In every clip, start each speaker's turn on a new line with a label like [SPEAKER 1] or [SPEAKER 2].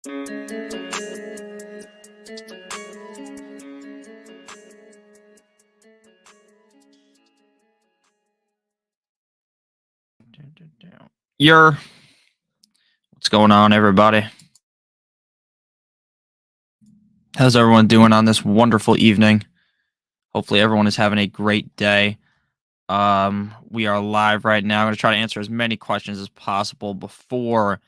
[SPEAKER 1] What's going on, everybody? How's everyone doing on this wonderful evening? Hopefully everyone is having a great day. We are live right now. I'm going to try to answer as many questions as possible before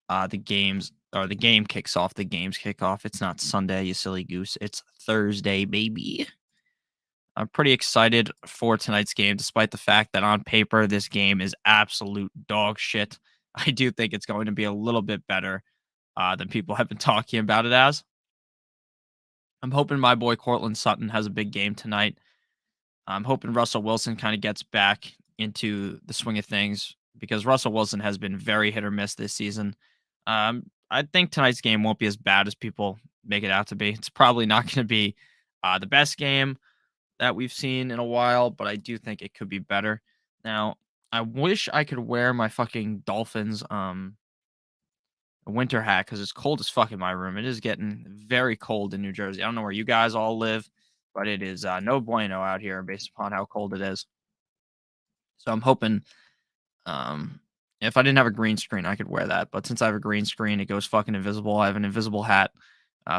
[SPEAKER 1] the game kicks off. The games kick off. It's not Sunday, you silly goose. It's Thursday, baby. I'm pretty excited for tonight's game, despite the fact that on paper this game is absolute dog shit. I do think it's going to be a little bit better than people have been talking about it as. I'm hoping my boy Cortland Sutton has a big game tonight. I'm hoping Russell Wilson kind of gets back into the swing of things because Russell Wilson has been very hit or miss this season. I think tonight's game won't be as bad as people make it out to be. It's probably not going to be the best game that we've seen in a while, but I do think it could be better. Now, I wish I could wear my fucking Dolphins a winter hat because it's cold as fuck in my room. It is getting very cold in New Jersey. I don't know where you guys all live, but it is no bueno out here based upon how cold it is. So I'm hoping if I didn't have a green screen, I could wear that. But since I have a green screen, it goes fucking invisible. I have an invisible hat.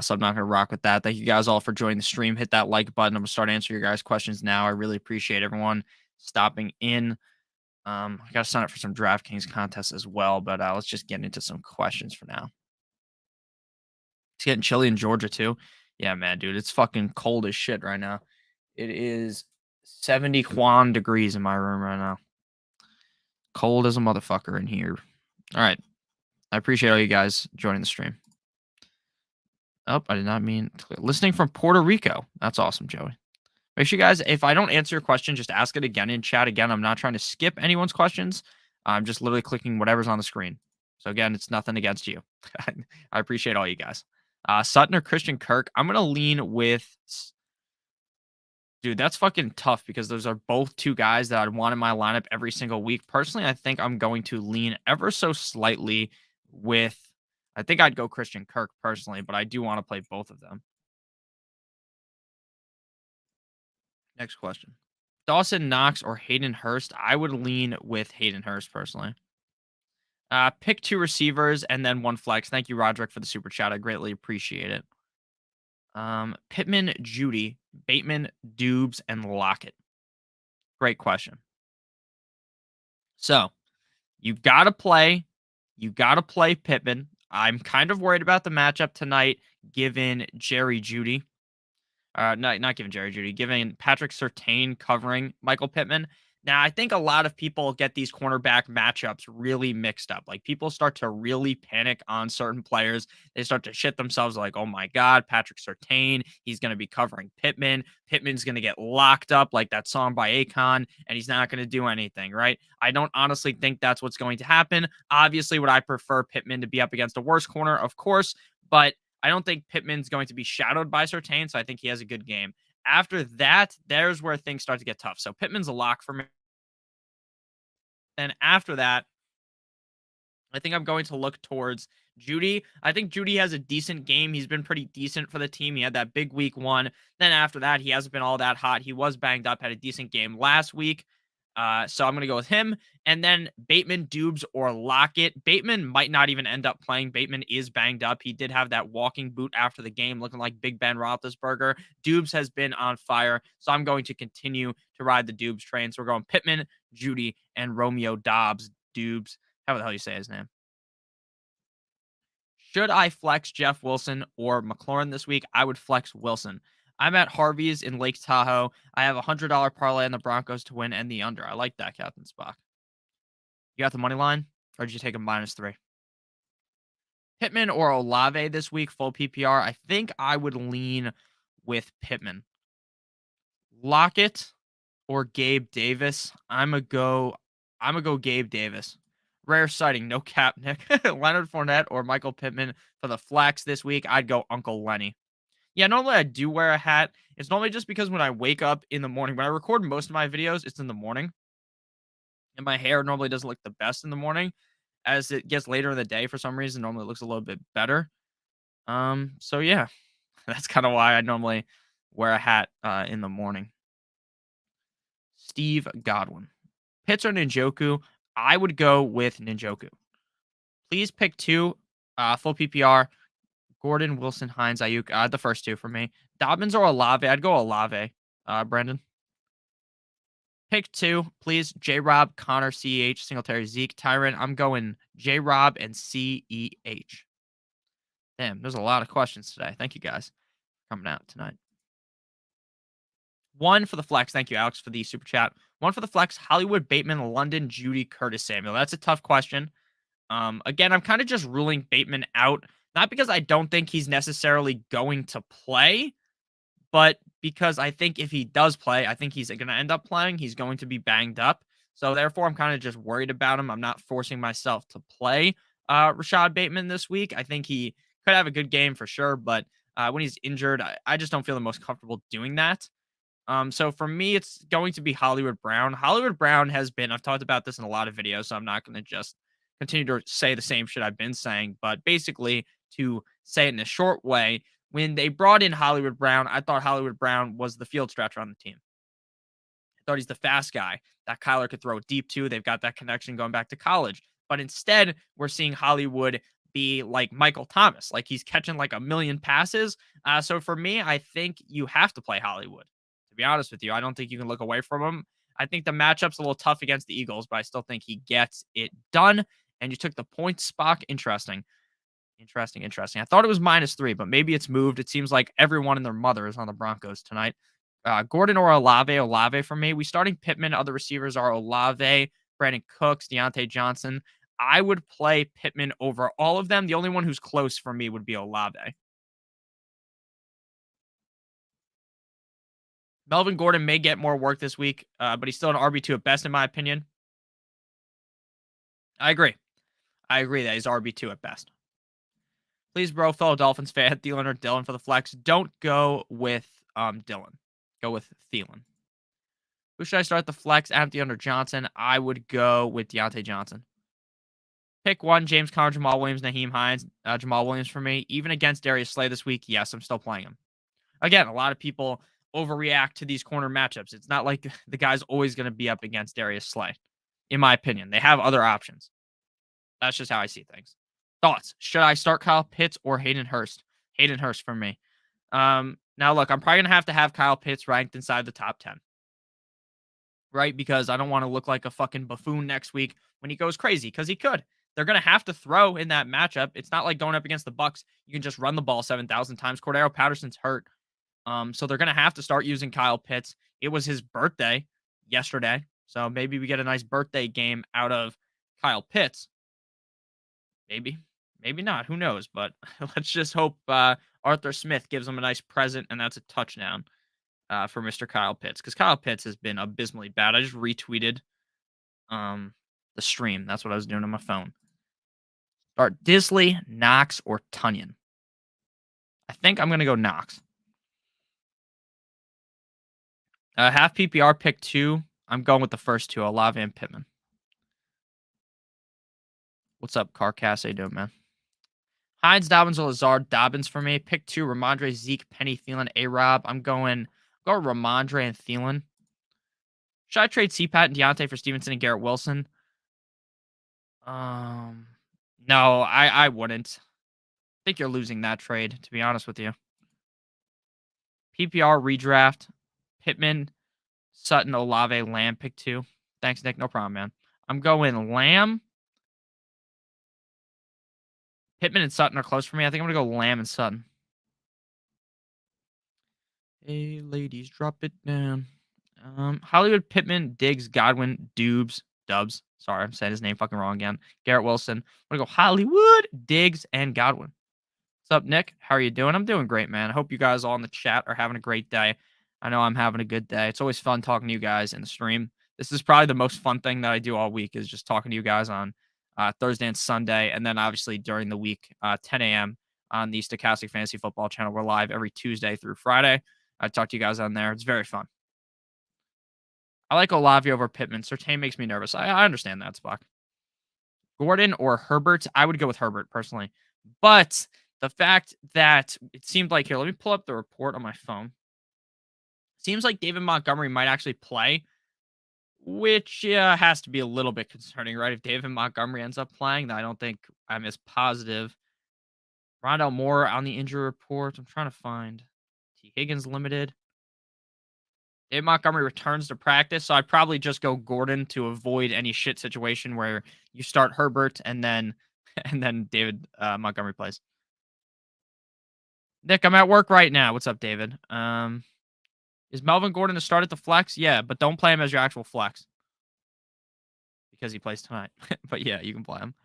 [SPEAKER 1] So I'm not going to rock with that. Thank you guys all for joining the stream. Hit that like button. I'm going to start answering your guys' questions now. I really appreciate everyone stopping in. I got to sign up for some DraftKings contests as well, but let's just get into some questions for now. It's getting chilly in Georgia too. Yeah, man, dude, it's fucking cold as shit right now. It is 70 Juan degrees in my room right now. Cold as a motherfucker in here. All right. I appreciate all you guys joining the stream. Oh, I did not mean listening from Puerto Rico. That's awesome, Joey. Make sure you guys, if I don't answer your question, just ask it again in chat. Again, I'm not trying to skip anyone's questions. I'm just literally clicking whatever's on the screen. So again, it's nothing against you. I appreciate all you guys. Sutton or Christian Kirk? I'm gonna lean with. Dude, that's fucking tough because those are both two guys that I'd want in my lineup every single week. Personally, I think I'm going to lean ever so slightly with. I think I'd go Christian Kirk personally, but I do want to play both of them. Next question. Dawson Knox or Hayden Hurst? I would lean with Hayden Hurst personally. Pick two receivers and then one flex. Thank you, Roderick, for the super chat. I greatly appreciate it. Pittman, Judy, Bateman, Dubes, and Lockett. Great question. So you gotta play Pittman. I'm kind of worried about the matchup tonight, given Jerry Judy. Not given Jerry Judy, given Patrick Surtain covering Michael Pittman. Now, I think a lot of people get these cornerback matchups really mixed up. Like, people start to really panic on certain players. They start to shit themselves like, oh my God, Patrick Surtain, he's going to be covering Pittman. Pittman's going to get locked up like that song by Akon, and he's not going to do anything, right? I don't honestly think that's what's going to happen. Obviously, would I prefer Pittman to be up against a worse corner? Of course, but I don't think Pittman's going to be shadowed by Surtain, so I think he has a good game. After that, there's where things start to get tough. So Pittman's a lock for me. Then after that, I think I'm going to look towards Judy. I think Judy has a decent game. He's been pretty decent for the team. He had that big week 1. Then after that, he hasn't been all that hot. He was banged up, had a decent game last week. So I'm going to go with him. And then Bateman, Dubes, or Lockett. Bateman might not even end up playing. Bateman is banged up. He did have that walking boot after the game, looking like Big Ben Roethlisberger. Dubes has been on fire. So I'm going to continue to ride the Dubes train. So we're going Pittman, Judy, and Romeo Dobbs. Dubes. How the hell you say his name? Should I flex Jeff Wilson or McLaurin this week? I would flex Wilson. I'm at Harvey's in Lake Tahoe. I have a $100 parlay on the Broncos to win and the under. I like that, Captain Spock. You got the money line, or did you take a -3? Pittman or Olave this week, full PPR. I think I would lean with Pittman. Lockett or Gabe Davis. I'm gonna go Gabe Davis. Rare sighting, no cap, Nick. Leonard Fournette or Michael Pittman for the flex this week. I'd go Uncle Lenny. Yeah, normally I do wear a hat. It's normally just because when I wake up in the morning, when I record most of my videos, it's in the morning. And my hair normally doesn't look the best in the morning. As it gets later in the day, for some reason, normally it looks a little bit better. So yeah, that's kind of why I normally wear a hat in the morning. Steve Godwin. Pitts or Ninjoku? I would go with Ninjoku. Please pick two. Full PPR. Gordon, Wilson, Hines, Ayuk. The first two for me. Dobbins or Olave? I'd go Olave. Brandon. Pick two, please. J Rob, Connor, CH, Singletary, Zeke, Tyron. I'm going J Rob and CEH. Damn, there's a lot of questions today. Thank you guys for coming out tonight. One for the flex. Thank you, Alex, for the super chat. One for the flex. Hollywood, Bateman, London, Judy, Curtis, Samuel. That's a tough question. Again, I'm kind of just ruling Bateman out, not because I don't think he's necessarily going to play, but because I think if he does play, I think he's going to end up playing. He's going to be banged up. So therefore, I'm kind of just worried about him. I'm not forcing myself to play Rashad Bateman this week. I think he could have a good game for sure, but when he's injured, I just don't feel the most comfortable doing that. So for me, it's going to be Hollywood Brown. Hollywood Brown has been, I've talked about this in a lot of videos, so I'm not going to just continue to say the same shit I've been saying. But basically, to say it in a short way, when they brought in Hollywood Brown, I thought Hollywood Brown was the field stretcher on the team. I thought he's the fast guy that Kyler could throw deep to. They've got that connection going back to college. But instead, we're seeing Hollywood be like Michael Thomas, like he's catching like a million passes. So for me, I think you have to play Hollywood. To be honest with you, I don't think you can look away from him. I think the matchup's a little tough against the Eagles, but I still think he gets it done. And you took the point spot. Interesting. Interesting, interesting. I thought it was -3, but maybe it's moved. It seems like everyone and their mother is on the Broncos tonight. Gordon or Olave? Olave for me. We starting Pittman. Other receivers are Olave, Brandon Cooks, Deontay Johnson. I would play Pittman over all of them. The only one who's close for me would be Olave. Melvin Gordon may get more work this week, but he's still an RB2 at best, in my opinion. I agree. I agree that he's RB2 at best. Please, bro, fellow Dolphins fan, Thielen or Dylan for the flex. Don't go with Dylan. Go with Thielen. Who should I start the flex? Empty under Johnson. I would go with Deontay Johnson. Pick one: James Conner, Jamal Williams, Naheem Hines. Jamal Williams for me. Even against Darius Slay this week, yes, I'm still playing him. Again, a lot of people overreact to these corner matchups. It's not like the guy's always going to be up against Darius Slay, in my opinion. They have other options. That's just how I see things. Thoughts? Should I start Kyle Pitts or Hayden Hurst? Hayden Hurst for me. Now look, I'm probably gonna have Kyle Pitts ranked inside the top 10. Right? Because I don't want to look like a fucking buffoon next week when he goes crazy, because he could. They're gonna have to throw in that matchup. It's not like going up against the Bucks. You can just run the ball 7,000 times. Cordero Patterson's hurt. So they're gonna have to start using Kyle Pitts. It was his birthday yesterday. So maybe we get a nice birthday game out of Kyle Pitts. Maybe. Maybe not. Who knows? But let's just hope Arthur Smith gives him a nice present, and that's a touchdown for Mr. Kyle Pitts, because Kyle Pitts has been abysmally bad. I just retweeted the stream. That's what I was doing on my phone. Start Disley, Knox, or Tunyon. I think I'm going to go Knox. Half PPR pick two. I'm going with the first two, Olave and Pittman. What's up, Carcass? How you doing, man? Hines, Dobbins, or Lazard. Dobbins for me. Pick two: Ramondre, Zeke, Penny, Thielen, A-Rob. I'm going Ramondre and Thielen. Should I trade CPAT and Deontay for Stevenson and Garrett Wilson? No, I wouldn't. I think you're losing that trade, to be honest with you. PPR redraft. Pittman, Sutton, Olave, Lamb, pick two. Thanks, Nick. No problem, man. I'm going Lamb. Pittman and Sutton are close for me. I think I'm going to go Lamb and Sutton. Hey, ladies, drop it down. Hollywood, Pittman, Diggs, Godwin, Dubs. Sorry, I'm saying his name fucking wrong again. Garrett Wilson. I'm going to go Hollywood, Diggs, and Godwin. What's up, Nick? How are you doing? I'm doing great, man. I hope you guys all in the chat are having a great day. I know I'm having a good day. It's always fun talking to you guys in the stream. This is probably the most fun thing that I do all week, is just talking to you guys on Thursday and Sunday. And then obviously during the week, 10 a.m. on the Stochastic Fantasy Football channel. We're live every Tuesday through Friday. I talk to you guys on there. It's very fun. I like Olave over Pittman. Surtain makes me nervous. I understand that, Spock. Gordon or Herbert? I would go with Herbert personally. But The fact that it seemed like here, let me pull up the report on my phone. Seems like David Montgomery might actually play, which has to be a little bit concerning, right? If David Montgomery ends up playing, then I don't think I'm as positive. Rondell Moore on the injury report. I'm trying to find T. Higgins limited. David Montgomery returns to practice, so I'd probably just go Gordon to avoid any shit situation where you start Herbert and then and then David Montgomery plays. Nick, I'm at work right now. What's up, David? Is Melvin Gordon to start at the flex? Yeah, but don't play him as your actual flex because he plays tonight. But yeah, you can play him.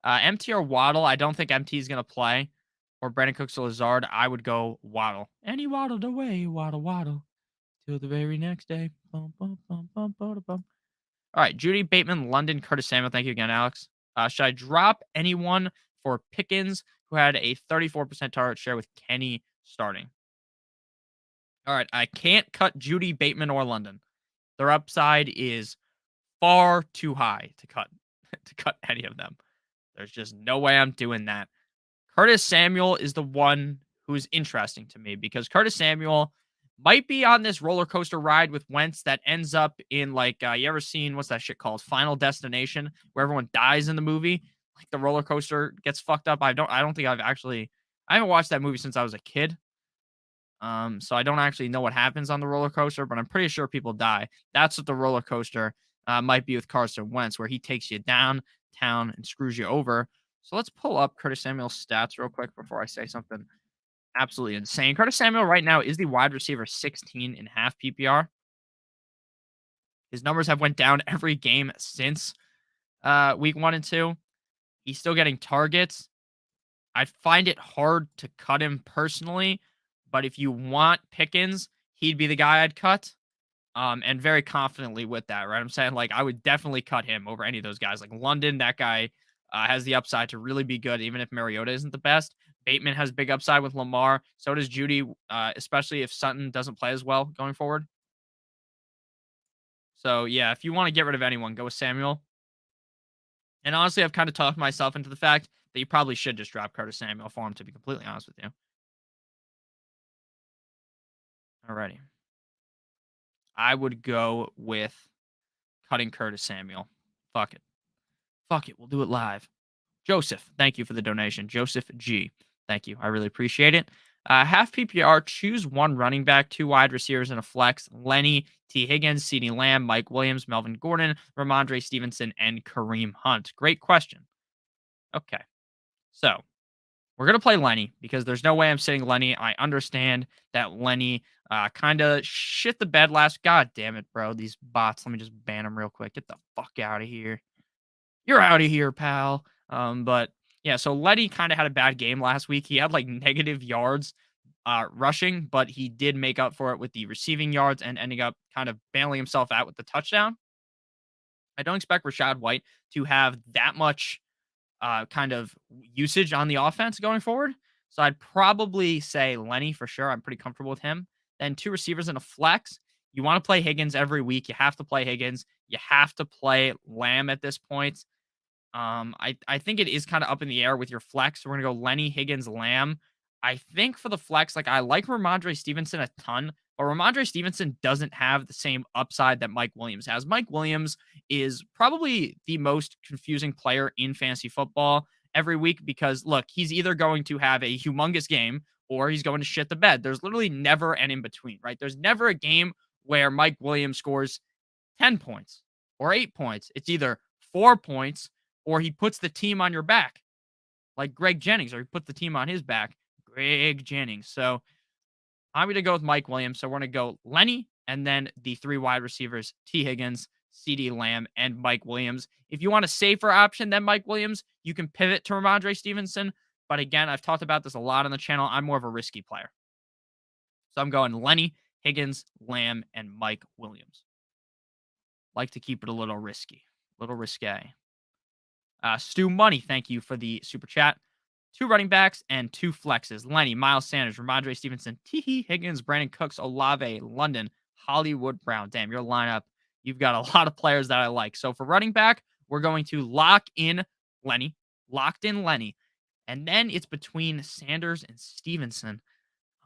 [SPEAKER 1] MT or Waddle? I don't think MT is gonna play. Or Brandon Cooks or Lazard. I would go Waddle. And he waddled away, waddle, waddle, till the very next day. Bum, bum, bum, bum, bum, bum. All right, Judy Bateman, London, Curtis Samuel. Thank you again, Alex. Should I drop anyone for Pickens, who had a 34% target share with Kenny starting? All right, I can't cut Judy Bateman or London. Their upside is far too high to cut to cut any of them. There's just no way I'm doing that. Curtis Samuel is the one who is interesting to me because Curtis Samuel might be on this roller coaster ride with Wentz that ends up in like you ever seen what's that shit called? Final Destination, where everyone dies in the movie. Like the roller coaster gets fucked up. I don't think I haven't watched that movie since I was a kid. So I don't actually know what happens on the roller coaster, but I'm pretty sure people die. That's what the roller coaster might be with Carson Wentz, where he takes you downtown and screws you over. So let's pull up Curtis Samuel's stats real quick before I say something absolutely insane. Curtis Samuel right now is the wide receiver 16 in half PPR. His numbers have went down every game since week 1 and 2. He's still getting targets. I find it hard to cut him personally, but if you want Pickens, he'd be the guy I'd cut. And very confidently with that, right? I'm saying like I would definitely cut him over any of those guys. Like London, that guy has the upside to really be good, even if Mariota isn't the best. Bateman has big upside with Lamar. So does Judy, especially if Sutton doesn't play as well going forward. So yeah, if you want to get rid of anyone, go with Samuel. And honestly, I've kind of talked myself into the fact that you probably should just drop Curtis Samuel for him, to be completely honest with you. Alrighty. I would go with cutting Curtis Samuel. Fuck it. Fuck it. We'll do it live. Joseph, thank you for the donation. Joseph G. Thank you. I really appreciate it. Half PPR, choose one running back, two wide receivers, and a flex. Lenny, T. Higgins, CeeDee Lamb, Mike Williams, Melvin Gordon, Ramondre Stevenson, and Kareem Hunt. Great question. Okay. So we're going to play Lenny because there's no way I'm sitting Lenny. I understand that Lenny kind of shit the bed last. God damn it, bro. These bots. Let me just ban them real quick. Get the fuck out of here. You're out of here, pal. But yeah, so Letty kind of had a bad game last week. He had like negative yards rushing, but he did make up for it with the receiving yards and ending up kind of bailing himself out with the touchdown. I don't expect Rashad White to have that much kind of usage on the offense going forward. So I'd probably say Lenny for sure. I'm pretty comfortable with him. Then two receivers and a flex. You want to play Higgins every week. You have to play Higgins. You have to play Lamb at this point. I think it is kind of up in the air with your flex. We're gonna go Lenny, Higgins, Lamb. I think for the flex, like I like Ramondre Stevenson a ton, but Ramondre Stevenson doesn't have the same upside that Mike Williams has. Mike Williams is probably the most confusing player in fantasy football every week because look, he's either going to have a humongous game or he's going to shit the bed. There's literally never an in between, right? There's never a game where Mike Williams scores 10 points or 8 points. It's either 4 points or he puts the team on your back, like Greg Jennings, or he puts the team on his back, Greg Jennings. So I'm going to go with Mike Williams. So we're going to go Lenny and then the three wide receivers, T. Higgins, CeeDee Lamb, and Mike Williams. If you want a safer option than Mike Williams, you can pivot to Ramondre Stevenson. But again, I've talked about this a lot on the channel. I'm more of a risky player. So I'm going Lenny, Higgins, Lamb, and Mike Williams. Like to keep it a little risky, a little risque. Stu Money, thank you for the super chat. Two running backs and two flexes. Lenny, Miles Sanders, Ramondre Stevenson, T. Higgins, Brandon Cooks, Olave, London, Hollywood Brown. Damn, your lineup, you've got a lot of players that I like. So for running back, we're going to lock in Lenny. Locked in Lenny. And then it's between Sanders and Stevenson.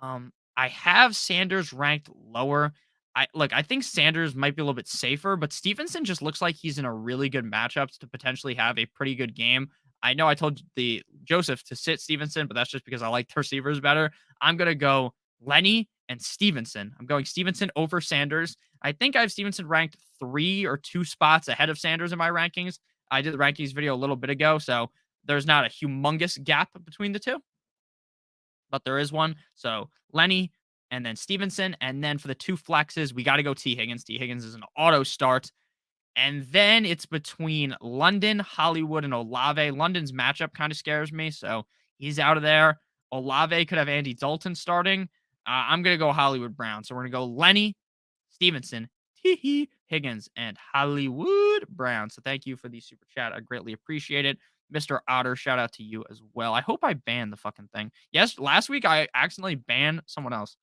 [SPEAKER 1] I have Sanders ranked lower. I think Sanders might be a little bit safer, but Stevenson just looks like he's in a really good matchups to potentially have a pretty good game. I know I told the Joseph to sit Stevenson, but that's just because I like the receivers better. I'm gonna go Lenny and Stevenson. I'm going Stevenson over Sanders. I think I have Stevenson ranked 3 or 2 spots ahead of Sanders in my rankings. I did the rankings video a little bit ago, so there's not a humongous gap between the two, but there is one. So Lenny and then Stevenson. And then for the two flexes, we got to go T. Higgins. T. Higgins is an auto start. And then it's between London, Hollywood, and Olave. London's matchup kind of scares me, so he's out of there. Olave could have Andy Dalton starting. I'm going to go Hollywood Brown. So we're going to go Lenny, Stevenson, Higgins, and Hollywood Brown. So thank you for the super chat. I greatly appreciate it. Mr. Otter, shout out to you as well. I hope I banned the fucking thing. Yes, last week I accidentally banned someone else.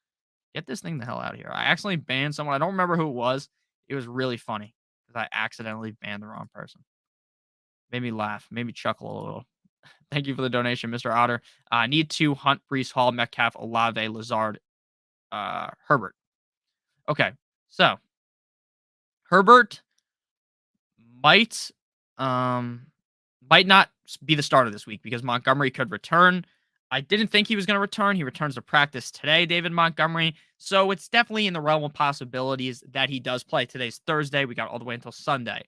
[SPEAKER 1] Get this thing the hell out of here. I accidentally banned someone. I don't remember who it was. It was really funny because I accidentally banned the wrong person. Made me laugh, made me chuckle a little. Thank you for the donation, Mr. Otter. Need to Hunt, Brees Hall, Metcalf, Olave, Lazard, Herbert. Okay, so Herbert might um might not be the starter this week because Montgomery could return. I didn't think he was going to return. He returns to practice today, David Montgomery. So it's definitely in the realm of possibilities that he does play. Today's Thursday. We got all the way until Sunday.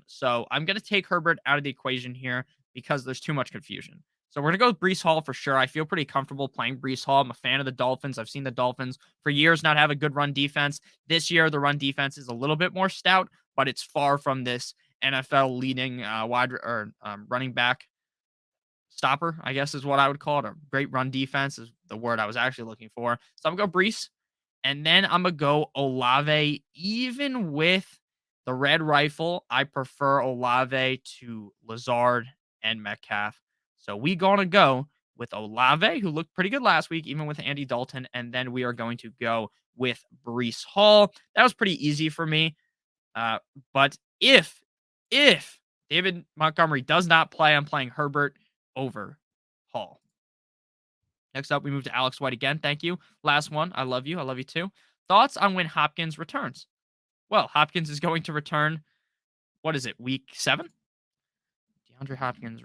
[SPEAKER 1] So I'm going to take Herbert out of the equation here because there's too much confusion. So we're going to go with Brees Hall for sure. I feel pretty comfortable playing Brees Hall. I'm a fan of the Dolphins. I've seen the Dolphins for years not have a good run defense. This year, the run defense is a little bit more stout, but it's far from this NFL leading running back stopper, I guess is what I would call it. A great run defense is the word I was actually looking for. So I'm going to go Brees. And then I'm going to go Olave. Even with the red rifle, I prefer Olave to Lazard and Metcalf. So we going to go with Olave, who looked pretty good last week, even with Andy Dalton. And then we are going to go with Brees Hall. That was pretty easy for me. But if David Montgomery does not play, I'm playing Herbert over Hall. Next up, we move to Alex White again. Thank you. Last one. I love you. I love you too. Thoughts on when Hopkins returns? Well, Hopkins is going to return. What is it? Week 7? DeAndre Hopkins.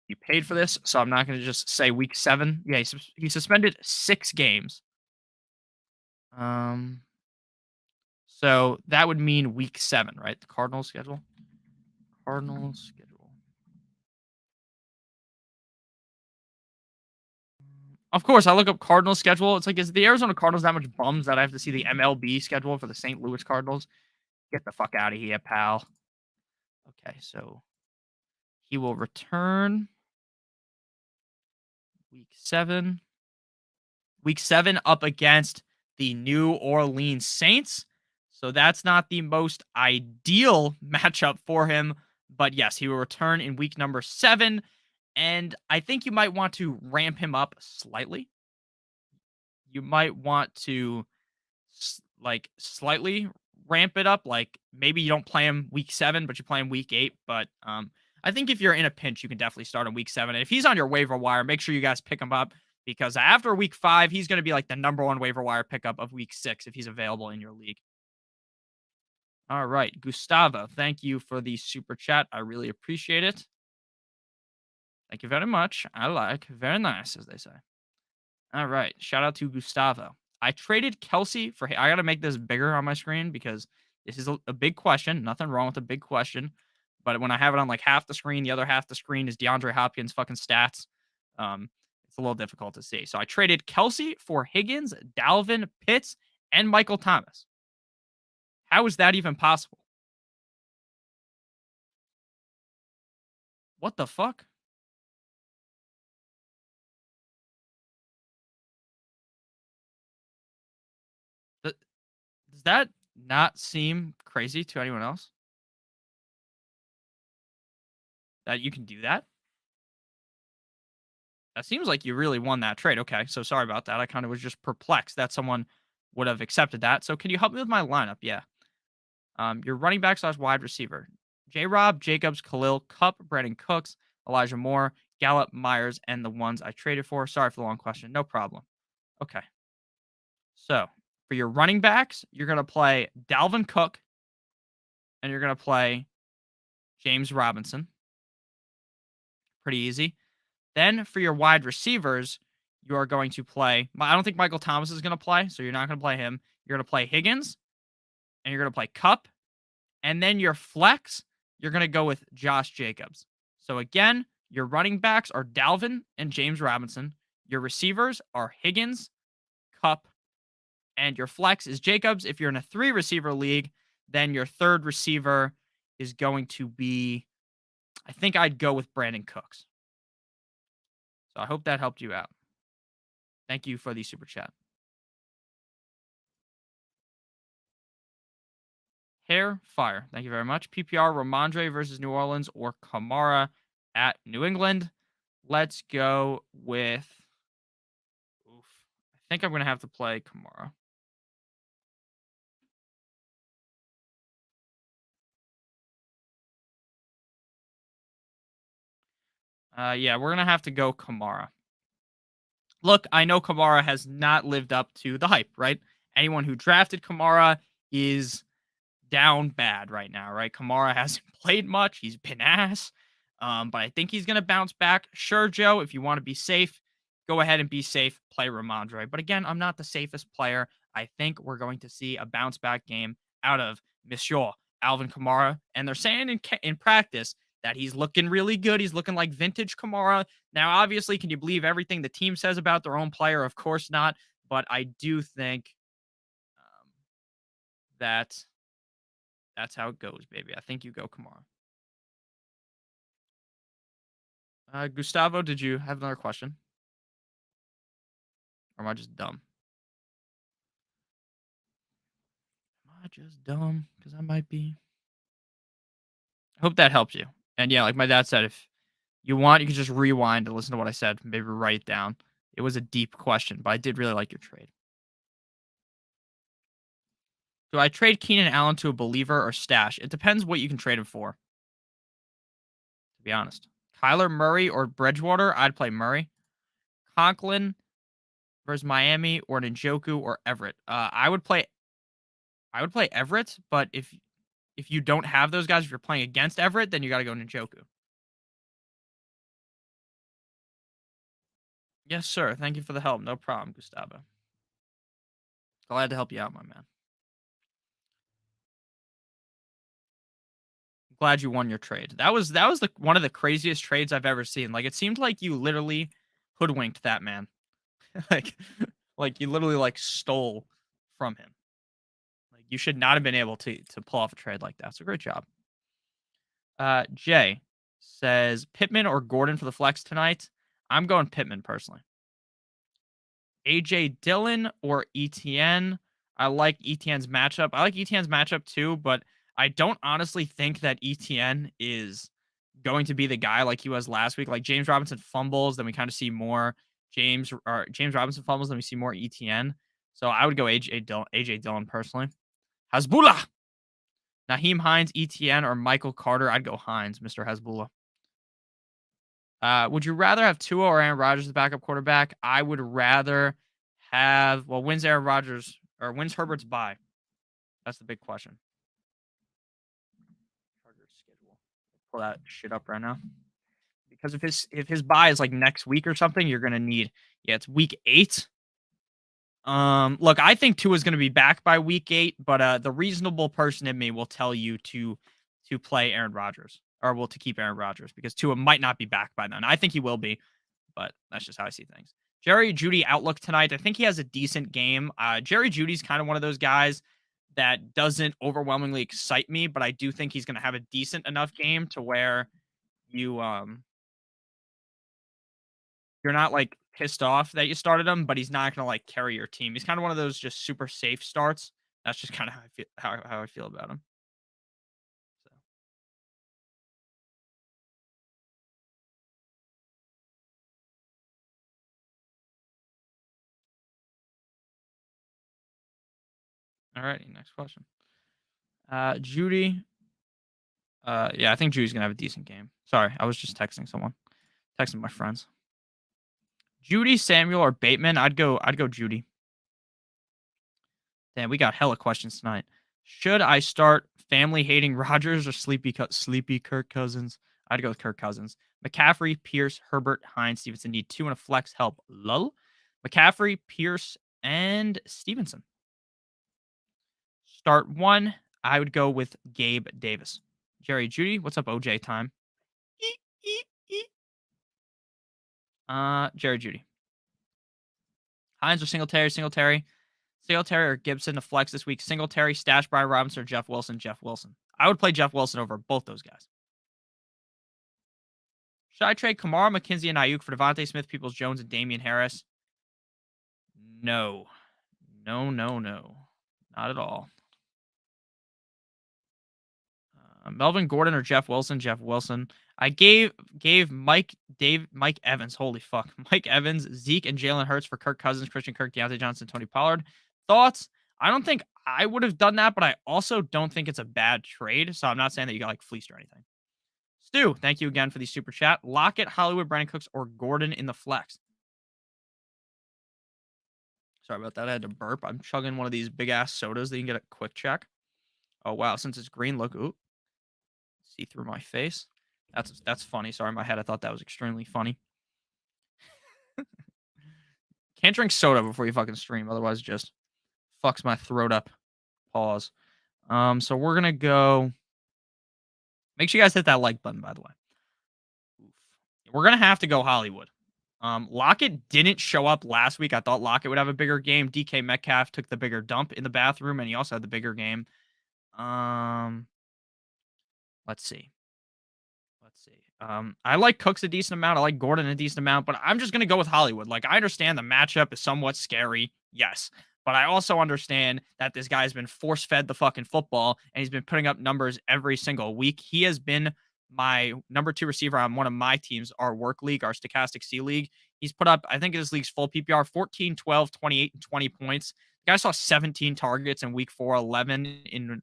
[SPEAKER 1] He paid for this, so I'm not going to just say week 7. Yeah, he suspended 6 games. So that would mean week 7, right? The Cardinals schedule. Cardinals schedule. Of course, I look up Cardinals schedule. It's like, is the Arizona Cardinals that much bums that I have to see the MLB schedule for the St. Louis Cardinals? Get the fuck out of here, pal. Okay, so he will return week 7. Week 7 up against the New Orleans Saints. So that's not the most ideal matchup for him. But yes, he will return in week number 7. And I think you might want to ramp him up slightly. You might want to slightly ramp it up. Like maybe you don't play him week 7, but you play him week 8. But I think if you're in a pinch, you can definitely start in week 7. And if he's on your waiver wire, make sure you guys pick him up because after week 5, he's going to be like the number 1 waiver wire pickup of week 6 if he's available in your league. All right, Gustavo, thank you for the super chat. I really appreciate it. Thank you very much. I like very nice, as they say. All right, shout out to Gustavo. I traded Kelsey for. I got to make this bigger on my screen because this is a big question. Nothing wrong with a big question, but when I have it on like half the screen, the other half the screen is DeAndre Hopkins' fucking stats. It's a little difficult to see. So I traded Kelsey for Higgins, Dalvin, Pitts, and Michael Thomas. How is that even possible? What the fuck? Does that not seem crazy to anyone else? That you can do that? That seems like you really won that trade. Okay, so sorry about that. I kind of was just perplexed that someone would have accepted that. So can you help me with my lineup? Yeah. Your running back slash wide receiver: J. Rob, Jacobs, Khalil, Cup, Brandon Cooks, Elijah Moore, Gallup, Myers, and the ones I traded for. Sorry for the long question. No problem. Okay. So for your running backs, you're going to play Dalvin Cook and you're going to play James Robinson. Pretty easy. Then for your wide receivers, you are going to play. I don't think Michael Thomas is going to play, so you're not going to play him. You're going to play Higgins and you're going to play Cup. And then your flex, you're going to go with Josh Jacobs. So again, your running backs are Dalvin and James Robinson. Your receivers are Higgins, Cup, and your flex is Jacobs. If you're in a 3-receiver league, then your third receiver is going to be, I think I'd go with Brandon Cooks. So I hope that helped you out. Thank you for the super chat. Hair Fire. Thank you very much. PPR Ramondre versus New Orleans or Kamara at New England. Let's go with. Oof. I think I'm going to have to play Kamara. Yeah, we're going to have to go Kamara. Look, I know Kamara has not lived up to the hype, right? Anyone who drafted Kamara is down bad right now, right? Kamara hasn't played much. He's been ass. But I think he's going to bounce back. Sure, Joe, if you want to be safe, go ahead and be safe. Play Ramondre. But again, I'm not the safest player. I think we're going to see a bounce back game out of Monsieur Alvin Kamara. And they're saying in practice that he's looking really good. He's looking like vintage Kamara. Now, obviously, can you believe everything the team says about their own player? Of course not. But I do think that that's how it goes, baby. I think you go Kamara. Gustavo, did you have another question? Or am I just dumb? Am I just dumb? Because I might be. I hope that helps you. And yeah, like my dad said, if you want, you can just rewind and listen to what I said. Maybe write it down. It was a deep question, but I did really like your trade. Do I trade Keenan Allen to a believer or stash? It depends what you can trade him for, to be honest. Kyler Murray or Bridgewater? I'd play Murray. Conklin versus Miami or Njoku or Everett. I would play Everett, but if you don't have those guys, if you're playing against Everett, then you got to go Njoku. Yes, sir. Thank you for the help. No problem, Gustavo. Glad to help you out, my man. Glad you won your trade. That was one of the craziest trades I've ever seen. Like it seemed like you literally hoodwinked that man. like like you literally like stole from him. Like you should not have been able to pull off a trade like that. So great job. Jay says Pittman or Gordon for the flex tonight. I'm going Pittman personally. AJ Dillon or ETN. I like ETN's matchup. I like ETN's matchup too, but I don't honestly think that ETN is going to be the guy like he was last week. Like James Robinson fumbles, then we kind of see more James Robinson fumbles, then we see more ETN. So I would go AJ Dillon personally. Hasbullah. Naheem Hines, ETN, or Michael Carter. I'd go Hines, Mr. Hasbullah. Would you rather have Tua or Aaron Rodgers as backup quarterback? I would rather have. Well, when's Aaron Rodgers or when's Herbert's bye? That's the big question. Chargers schedule. Pull that shit up right now. Because if his bye is like next week or something, you're gonna need. Yeah, it's week 8. Look, I think Tua's gonna be back by week 8, but the reasonable person in me will tell you to play Aaron Rodgers or to keep Aaron Rodgers because Tua might not be back by then. I think he will be, but that's just how I see things. Jerry Jeudy outlook tonight. I think he has a decent game. Jerry Judy's kind of one of those guys that doesn't overwhelmingly excite me, but I do think he's going to have a decent enough game to where you're not like pissed off that you started him, but he's not going to like carry your team. He's kind of one of those just super safe starts. That's just kind of how I feel about him. So. All righty, next question. Judy. Yeah, I think Judy's gonna have a decent game. Sorry, I was just texting someone. Texting my friends. Judy, Samuel, or Bateman? I'd go Judy. Damn, we got hella questions tonight. Should I start family hating Rodgers or sleepy Kirk Cousins? I'd go with Kirk Cousins. McCaffrey, Pierce, Herbert, Hines, Stevenson need 2 and a flex help. Lull. McCaffrey, Pierce, and Stevenson. Start 1. I would go with Gabe Davis. Jerry Judy, what's up, OJ time? Eek, eek, eek. Jerry Judy. Hines or Singletary? Singletary or Gibson to flex this week. Singletary, stash Brian Robinson or Jeff Wilson. Jeff Wilson. I would play Jeff Wilson over both those guys. Should I trade Kamara, McKenzie, and Ayuk for Devontae Smith, Peoples Jones, and Damian Harris? No. No, no, no. Not at all. Melvin Gordon or Jeff Wilson? Jeff Wilson. I gave Mike Evans. Holy fuck. Mike Evans, Zeke, and Jalen Hurts for Kirk Cousins, Christian Kirk, Deontay Johnson, Tony Pollard. Thoughts? I don't think I would have done that, but I also don't think it's a bad trade. So I'm not saying that you got like fleeced or anything. Stu, thank you again for the super chat. Lockett, Hollywood, Brandon Cooks, or Gordon in the flex. Sorry about that. I had to burp. I'm chugging one of these big ass sodas that you can get a quick check. Oh wow, since it's green, look, ooh, see through my face. That's funny. Sorry, in my head I thought that was extremely funny. Can't drink soda before you fucking stream, otherwise it just fucks my throat up. Pause. So we're gonna go. Make sure you guys hit that like button, by the way. We're gonna have to go Hollywood. Lockett didn't show up last week. I thought Lockett would have a bigger game. DK Metcalf took the bigger dump in the bathroom, and he also had the bigger game. Let's see. I like Cooks a decent amount. I like Gordon a decent amount, but I'm just gonna go with Hollywood. Like, I understand the matchup is somewhat scary, yes, but I also understand that this guy's been force fed the fucking football and he's been putting up numbers every single week. He has been my number 2 receiver on one of my teams, our work league, our stochastic C league. He's put up, I think, his league's full PPR 14, 12, 28, and 20 points. The guy saw 17 targets in week 4, 11 in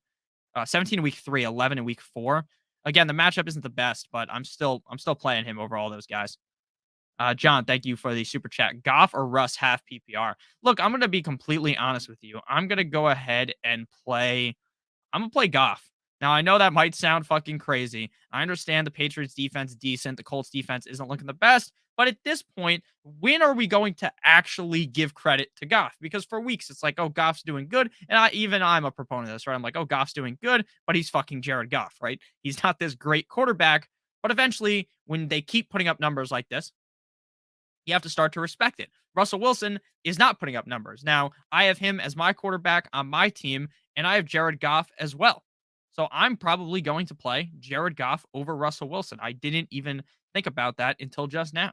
[SPEAKER 1] 17 in week 3, 11 in week 4. Again, the matchup isn't the best, but I'm still playing him over all those guys. John, thank you for the super chat. Goff or Russ half PPR? Look, I'm going to be completely honest with you. I'm going to go ahead and play. I'm going to play Goff. Now, I know that might sound fucking crazy. I understand the Patriots defense decent. The Colts defense isn't looking the best. But at this point, when are we going to actually give credit to Goff? Because for weeks, it's like, oh, Goff's doing good. And I'm a proponent of this, right? I'm like, oh, Goff's doing good, but he's fucking Jared Goff, right? He's not this great quarterback. But eventually, when they keep putting up numbers like this, you have to start to respect it. Russell Wilson is not putting up numbers. Now, I have him as my quarterback on my team, and I have Jared Goff as well. So I'm probably going to play Jared Goff over Russell Wilson. I didn't even think about that until just now.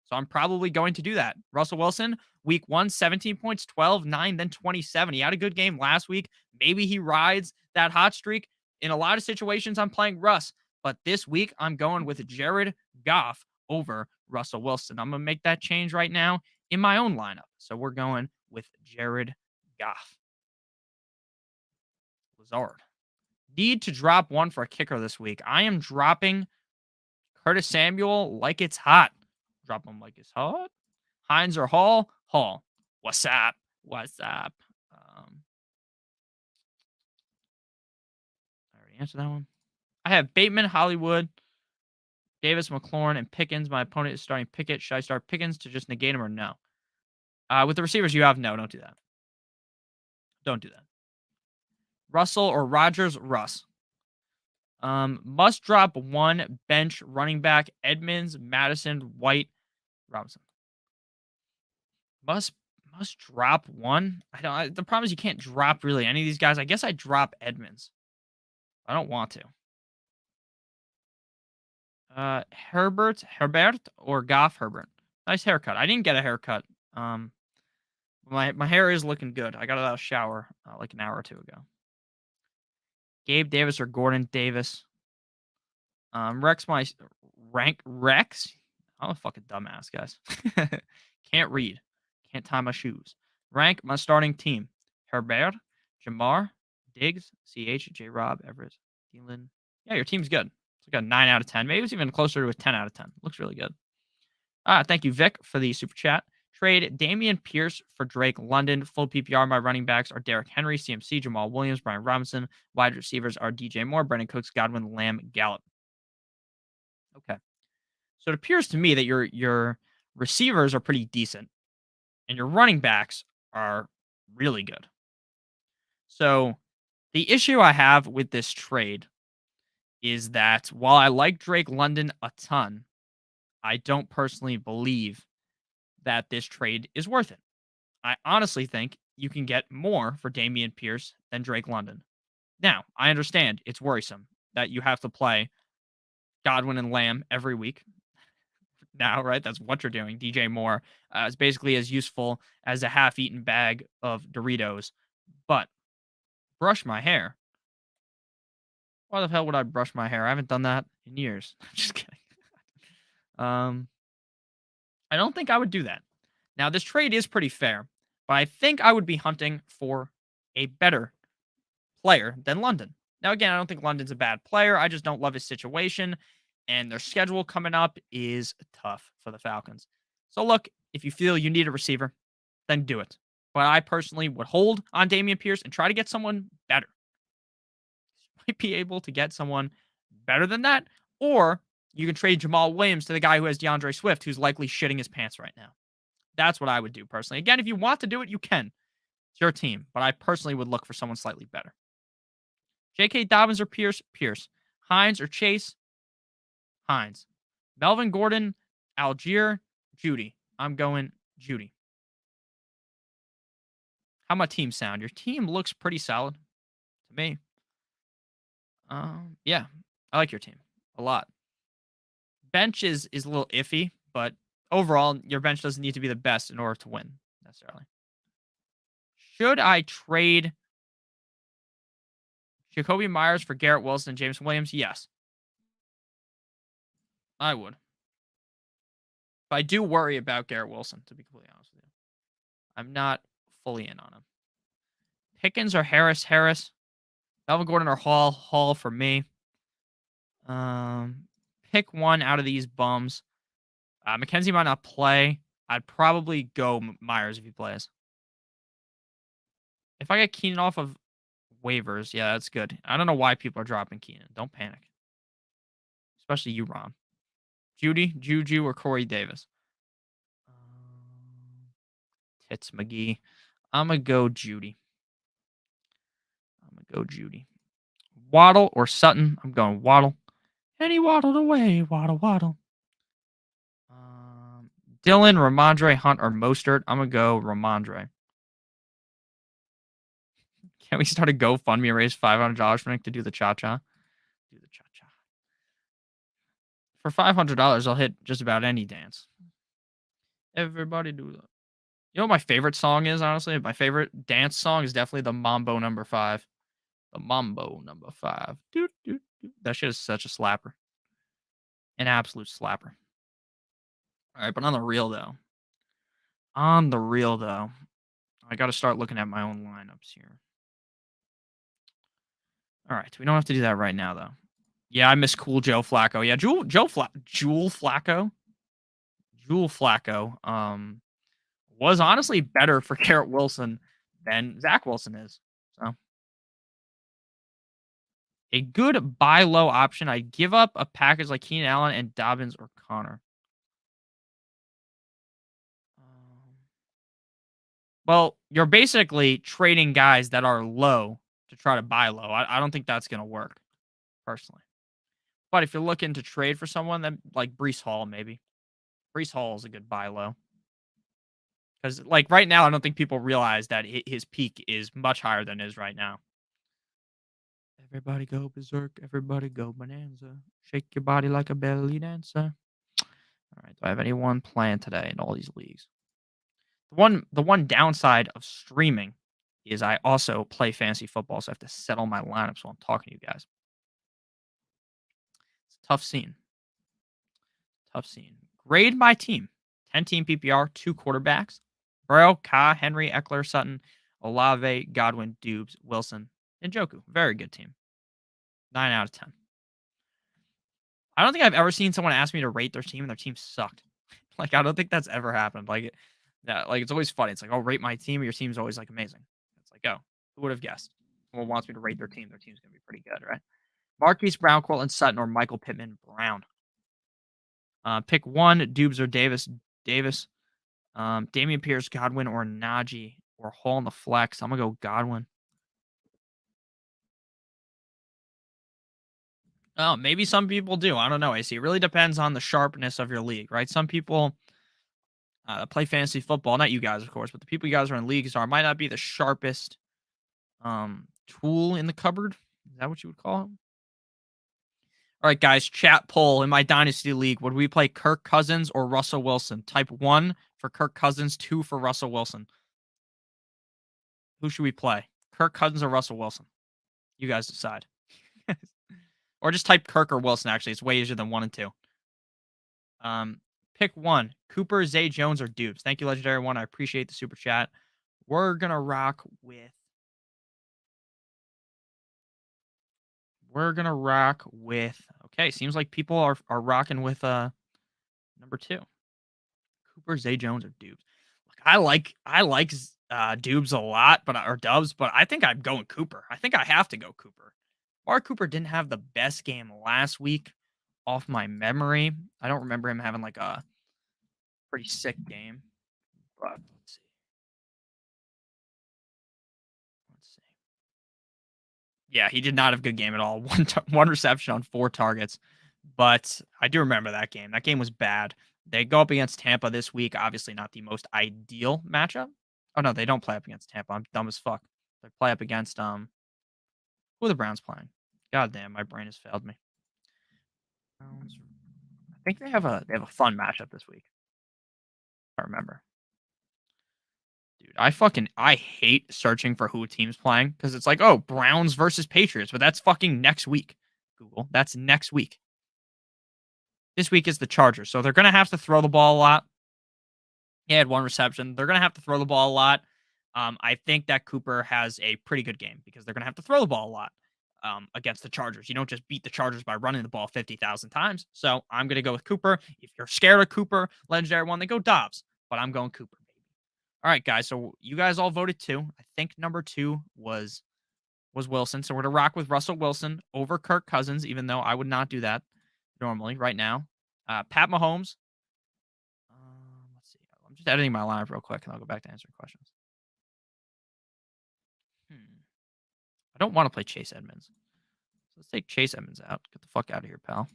[SPEAKER 1] So I'm probably going to do that. Russell Wilson, week 1, 17 points, 12, 9, then 27. He had a good game last week. Maybe he rides that hot streak. In a lot of situations, I'm playing Russ. But this week, I'm going with Jared Goff over Russell Wilson. I'm going to make that change right now in my own lineup. So we're going with Jared Goff. Lazard. Need to drop one for a kicker this week. I am dropping Curtis Samuel like it's hot. Drop him like it's hot. Hines or Hall? Hall. What's up? What's up? I already answered that one. I have Bateman, Hollywood, Davis, McLaurin, and Pickens. My opponent is starting Pickett. Should I start Pickens to just negate him or no? With the receivers you have, no, don't do that. Don't do that. Russell or Rodgers? Russ. Must drop one bench running back: Edmonds, Madison, White, Robinson. Must drop one. The problem is you can't drop really any of these guys. I guess I drop Edmonds. I don't want to. Herbert or Goff Herbert. Nice haircut. I didn't get a haircut. My hair is looking good. I got it out of the shower like an hour or two ago. Gabe Davis or Gordon Davis. Rex Rex. I'm a fucking dumbass, guys. Can't read. Can't tie my shoes. Rank my starting team. Herbert, Jamar, Diggs, CH, J. Rob, Everett, Thielen. Yeah, your team's good. It's like a 9 out of 10. Maybe it's even closer to a 10 out of 10. Looks really good. Thank you, Vic, for the super chat. Trade Damian Pierce for Drake London. Full PPR. My running backs are Derrick Henry, CMC, Jamal Williams, Brian Robinson. Wide receivers are DJ Moore, Brandon Cooks, Godwin, Lamb, Gallup. Okay. So it appears to me that your receivers are pretty decent and your running backs are really good. So the issue I have with this trade is that while I like Drake London a ton, I don't personally believe that this trade is worth it. I honestly think you can get more for Damian Pierce than Drake London. Now, I understand it's worrisome that you have to play Godwin and Lamb every week now, right? That's what you're doing. DJ Moore is basically as useful as a half-eaten bag of Doritos. But brush my hair. Why the hell would I brush my hair? I haven't done that in years. I'm just kidding. I don't think I would do that. Now, this trade is pretty fair, but I think I would be hunting for a better player than London. Now, again, I don't think London's a bad player. I just don't love his situation, and their schedule coming up is tough for the Falcons. So, look, if you feel you need a receiver, then do it. But I personally would hold on Damian Pierce and try to get someone better. You might be able to get someone better than that, or you can trade Jamal Williams to the guy who has DeAndre Swift, who's likely shitting his pants right now. That's what I would do personally. Again, if you want to do it, you can. It's your team, but I personally would look for someone slightly better. J.K. Dobbins or Pierce? Pierce. Hines or Chase? Hines. Melvin Gordon, Algier, Judy. I'm going Judy. How my team sound? Your team looks pretty solid to me. Yeah, I like your team a lot. Bench is a little iffy, but overall, your bench doesn't need to be the best in order to win necessarily. Should I trade Jacoby Myers for Garrett Wilson and James Williams? Yes. I would. But I do worry about Garrett Wilson, to be completely honest with you. I'm not fully in on him. Pickens or Harris? Harris. Melvin Gordon or Hall? Hall for me. Pick one out of these bums. McKenzie might not play. I'd probably go Myers if he plays. If I get Keenan off of waivers, yeah, that's good. I don't know why people are dropping Keenan. Don't panic. Especially you, Ron. Judy, Juju, or Corey Davis? Tits McGee. I'm going to go Judy. Waddle or Sutton? I'm going Waddle. And he waddled away. Waddle, waddle. Dylan, Ramondre, Hunt, or Mostert? I'm going to go Ramondre. Can we start a GoFundMe and raise $500 for Nick to do the cha-cha? Do the cha-cha. For $500, I'll hit just about any dance. Everybody do that. You know what my favorite song is, honestly? My favorite dance song is definitely the Mambo number 5. The Mambo number 5. That shit is such a slapper. An absolute slapper. All right, but on the real, though. I got to start looking at my own lineups here. All right, we don't have to do that right now, though. Yeah, I miss cool Joe Flacco. Yeah, Jewel Flacco. Jewel Flacco was honestly better for Garrett Wilson than Zach Wilson is. So a good buy low option. I'd give up a package like Keenan Allen and Dobbins or Connor. Well, you're basically trading guys that are low to try to buy low. I don't think that's going to work, personally. But if you're looking to trade for someone, then like Breece Hall, maybe. Breece Hall is a good buy low. Because like right now, I don't think people realize that his peak is much higher than it is right now. Everybody go berserk. Everybody go bonanza. Shake your body like a belly dancer. All right. Do I have anyone playing today in all these leagues? The one downside of streaming is I also play fantasy football, so I have to settle my lineups while I'm talking to you guys. It's a tough scene. Grade my team. 10-team PPR, 2 quarterbacks. Burrow, Ka, Henry, Eckler, Sutton, Olave, Godwin, Dubes, Wilson, Njoku, very good team. 9 out of 10. I don't think I've ever seen someone ask me to rate their team and their team sucked. Like, I don't think that's ever happened. Yeah, like, it's always funny. It's like, "Oh, rate my team," and your team's always, like, amazing. It's like, "Oh, who would have guessed?" Someone wants me to rate their team's gonna be pretty good, right? Marquise Brown, Cortland Sutton, or Michael Pittman Brown. Pick one, Dubes or Davis. Davis. Damian Pierce, Godwin, or Najee, or Hall in the flex. I'm gonna go Godwin. Oh, maybe some people do. I don't know, AC. It really depends on the sharpness of your league, right? Some people play fantasy football, not you guys, of course, but the people you guys are in leagues are might not be the sharpest tool in the cupboard. Is that what you would call it? All right, guys, chat poll in my dynasty league. Would we play Kirk Cousins or Russell Wilson? Type 1 for Kirk Cousins, 2 for Russell Wilson. Who should we play? Kirk Cousins or Russell Wilson? You guys decide. Or just type Kirk or Wilson, actually. It's way easier than 1 and 2. Pick one. Cooper, Zay Jones, or Dubes. Thank you, Legendary One. I appreciate the super chat. We're gonna rock with. Okay, seems like people are rocking with number 2. Cooper, Zay Jones, or Dubes. Look, I like Dubes a lot, or Dubs, but I think I'm going Cooper. I think I have to go Cooper. Mark Cooper didn't have the best game last week off my memory. I don't remember him having like a pretty sick game. But let's see. Yeah, he did not have a good game at all. One reception on 4 targets. But I do remember that game. That game was bad. They go up against Tampa this week. Obviously not the most ideal matchup. Oh no, they don't play up against Tampa. I'm dumb as fuck. They play up against who are the Browns playing? God damn, my brain has failed me. Browns. I think they have a fun matchup this week. I remember. Dude, I hate searching for who a team's playing because it's like, oh, Browns versus Patriots, but that's fucking next week. Google, that's next week. This week is the Chargers, so they're gonna have to throw the ball a lot. He had 1 reception. They're gonna have to throw the ball a lot. I think that Cooper has a pretty good game because they're gonna have to throw the ball a lot against the Chargers. You don't just beat the Chargers by running the ball 50,000 times. So I'm gonna go with Cooper. If you're scared of Cooper, Legendary One, then go Dobbs. But I'm going Cooper. All right, guys. So you guys all voted 2. I think number 2 was Wilson. So we're to rock with Russell Wilson over Kirk Cousins, even though I would not do that normally right now. Pat Mahomes. Let's see. I'm just editing my lineup real quick, and I'll go back to answering questions. I don't want to play Chase Edmonds. So let's take Chase Edmonds out. Get the fuck out of here, pal.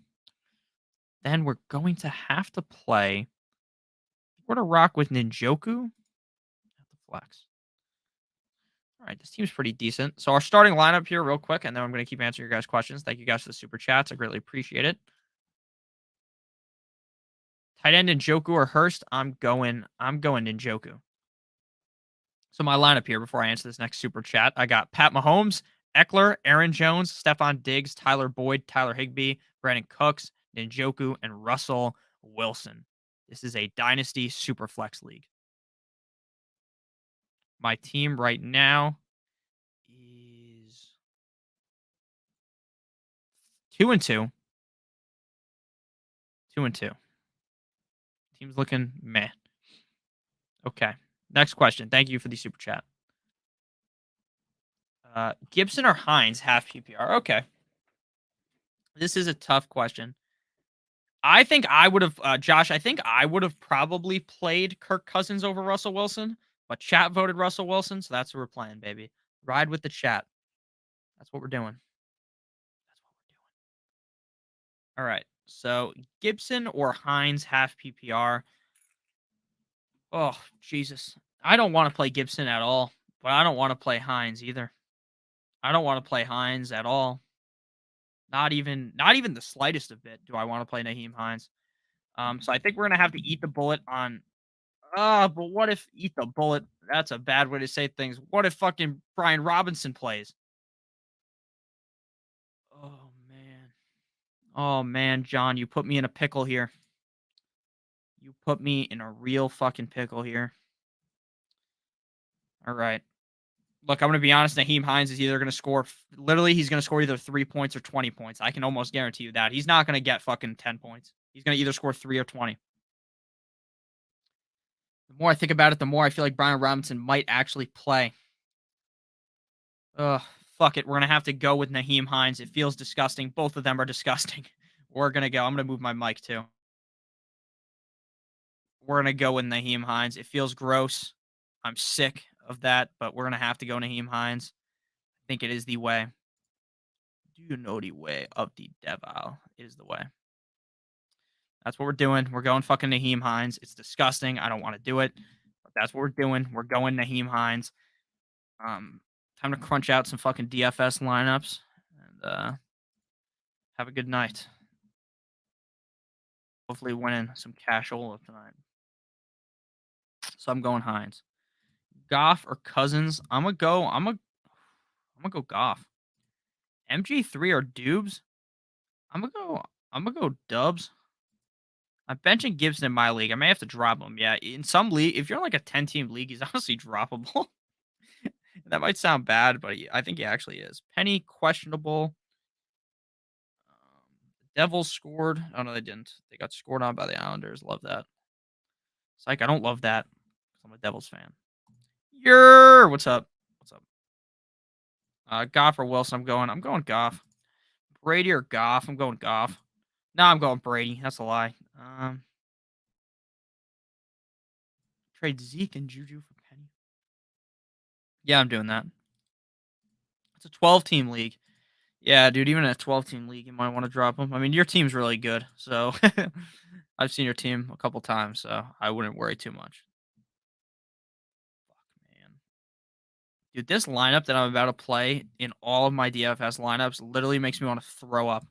[SPEAKER 1] Then we're going to have to play. We're to rock with Njoku at the flex. All right, this team's pretty decent. So our starting lineup here, real quick, and then I'm going to keep answering your guys' questions. Thank you guys for the super chats. I greatly appreciate it. Tight end Njoku or Hurst? I'm going Njoku. So my lineup here before I answer this next super chat, I got Pat Mahomes, Eckler, Aaron Jones, Stephon Diggs, Tyler Boyd, Tyler Higbee, Brandon Cooks, Njoku, and Russell Wilson. This is a dynasty super flex league. My team right now is 2-2. 2-2. Team's looking meh. Okay. Next question. Thank you for the super chat. Gibson or Hines half PPR? Okay. This is a tough question. I think I would have, Josh, I think I would have probably played Kirk Cousins over Russell Wilson, but chat voted Russell Wilson, so that's what we're playing, baby. Ride with the chat. That's what we're doing. All right. So Gibson or Hines half PPR. Oh, Jesus. I don't want to play Gibson at all, but I don't want to play Hines either. I don't want to play Hines at all. Not even the slightest of bit do I want to play Naheem Hines. So I think we're gonna have to eat the bullet on. But what if eat the bullet? That's a bad way to say things. What if fucking Brian Robinson plays? Oh man. Oh man, John, you put me in a pickle here. You put me in a real fucking pickle here. All right. Look, I'm gonna be honest, Naheem Hines is either gonna score literally, he's gonna score either 3 points or 20 points. I can almost guarantee you that. He's not gonna get fucking 10 points. He's gonna either score 3 or 20. The more I think about it, the more I feel like Brian Robinson might actually play. Ugh, fuck it. We're gonna have to go with Naheem Hines. It feels disgusting. Both of them are disgusting. We're gonna go. I'm gonna move my mic too. We're gonna go with Naheem Hines. It feels gross. I'm sick of that, but we're gonna have to go Naheem Hines. I think it is the way. Do you know the way of the devil? It is the way. That's what we're doing. We're going fucking Naheem Hines. It's disgusting. I don't want to do it, but that's what we're doing. We're going Naheem Hines. Um, Time to crunch out some fucking DFS lineups and have a good night. Hopefully, winning some cashola tonight. So I'm going Hines. Goff or Cousins? I'm gonna go Goff. MG3 or Dubes? I'm gonna go Dubs. I'm benching Gibson in my league. I may have to drop him. Yeah, in some league, if you're in like a 10-team league, he's honestly droppable. That might sound bad, but I think he actually is. Penny questionable. Devils scored. Oh no, they didn't. They got scored on by the Islanders. Love that. Psych, I don't love that. I'm a Devils fan. What's up? What's up? Goff or Wilson? I'm going Goff. Brady or Goff? I'm going Goff. No, I'm going Brady. That's a lie. Trade Zeke and Juju for Penny. Yeah, I'm doing that. It's a 12-team league. Yeah, dude, even in a 12-team league, you might want to drop him. I mean, your team's really good, so I've seen your team a couple times, so I wouldn't worry too much. Fuck, man. Dude, this lineup that I'm about to play in all of my DFS lineups literally makes me want to throw up.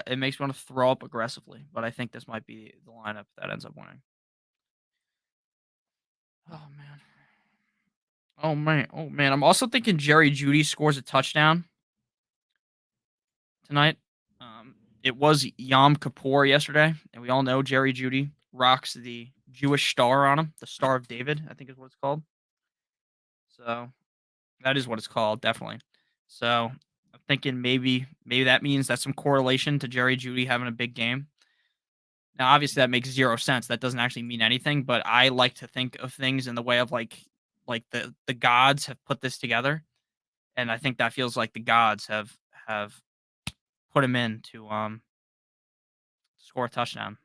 [SPEAKER 1] It makes me want to throw up aggressively, but I think this might be the lineup that ends up winning. Oh man. Oh man. Oh man. I'm also thinking Jerry Judy scores a touchdown tonight. It was Yom Kippur yesterday, and we all know Jerry Judy rocks the Jewish star on him, the Star of David, I think is what it's called. So that is what it's called, definitely. So I'm thinking maybe that means that's some correlation to Jerry Judy having a big game. Now, obviously, that makes 0 sense. That doesn't actually mean anything, but I like to think of things in the way of like the gods have put this together, and I think that feels like the gods have put him in to score a touchdown.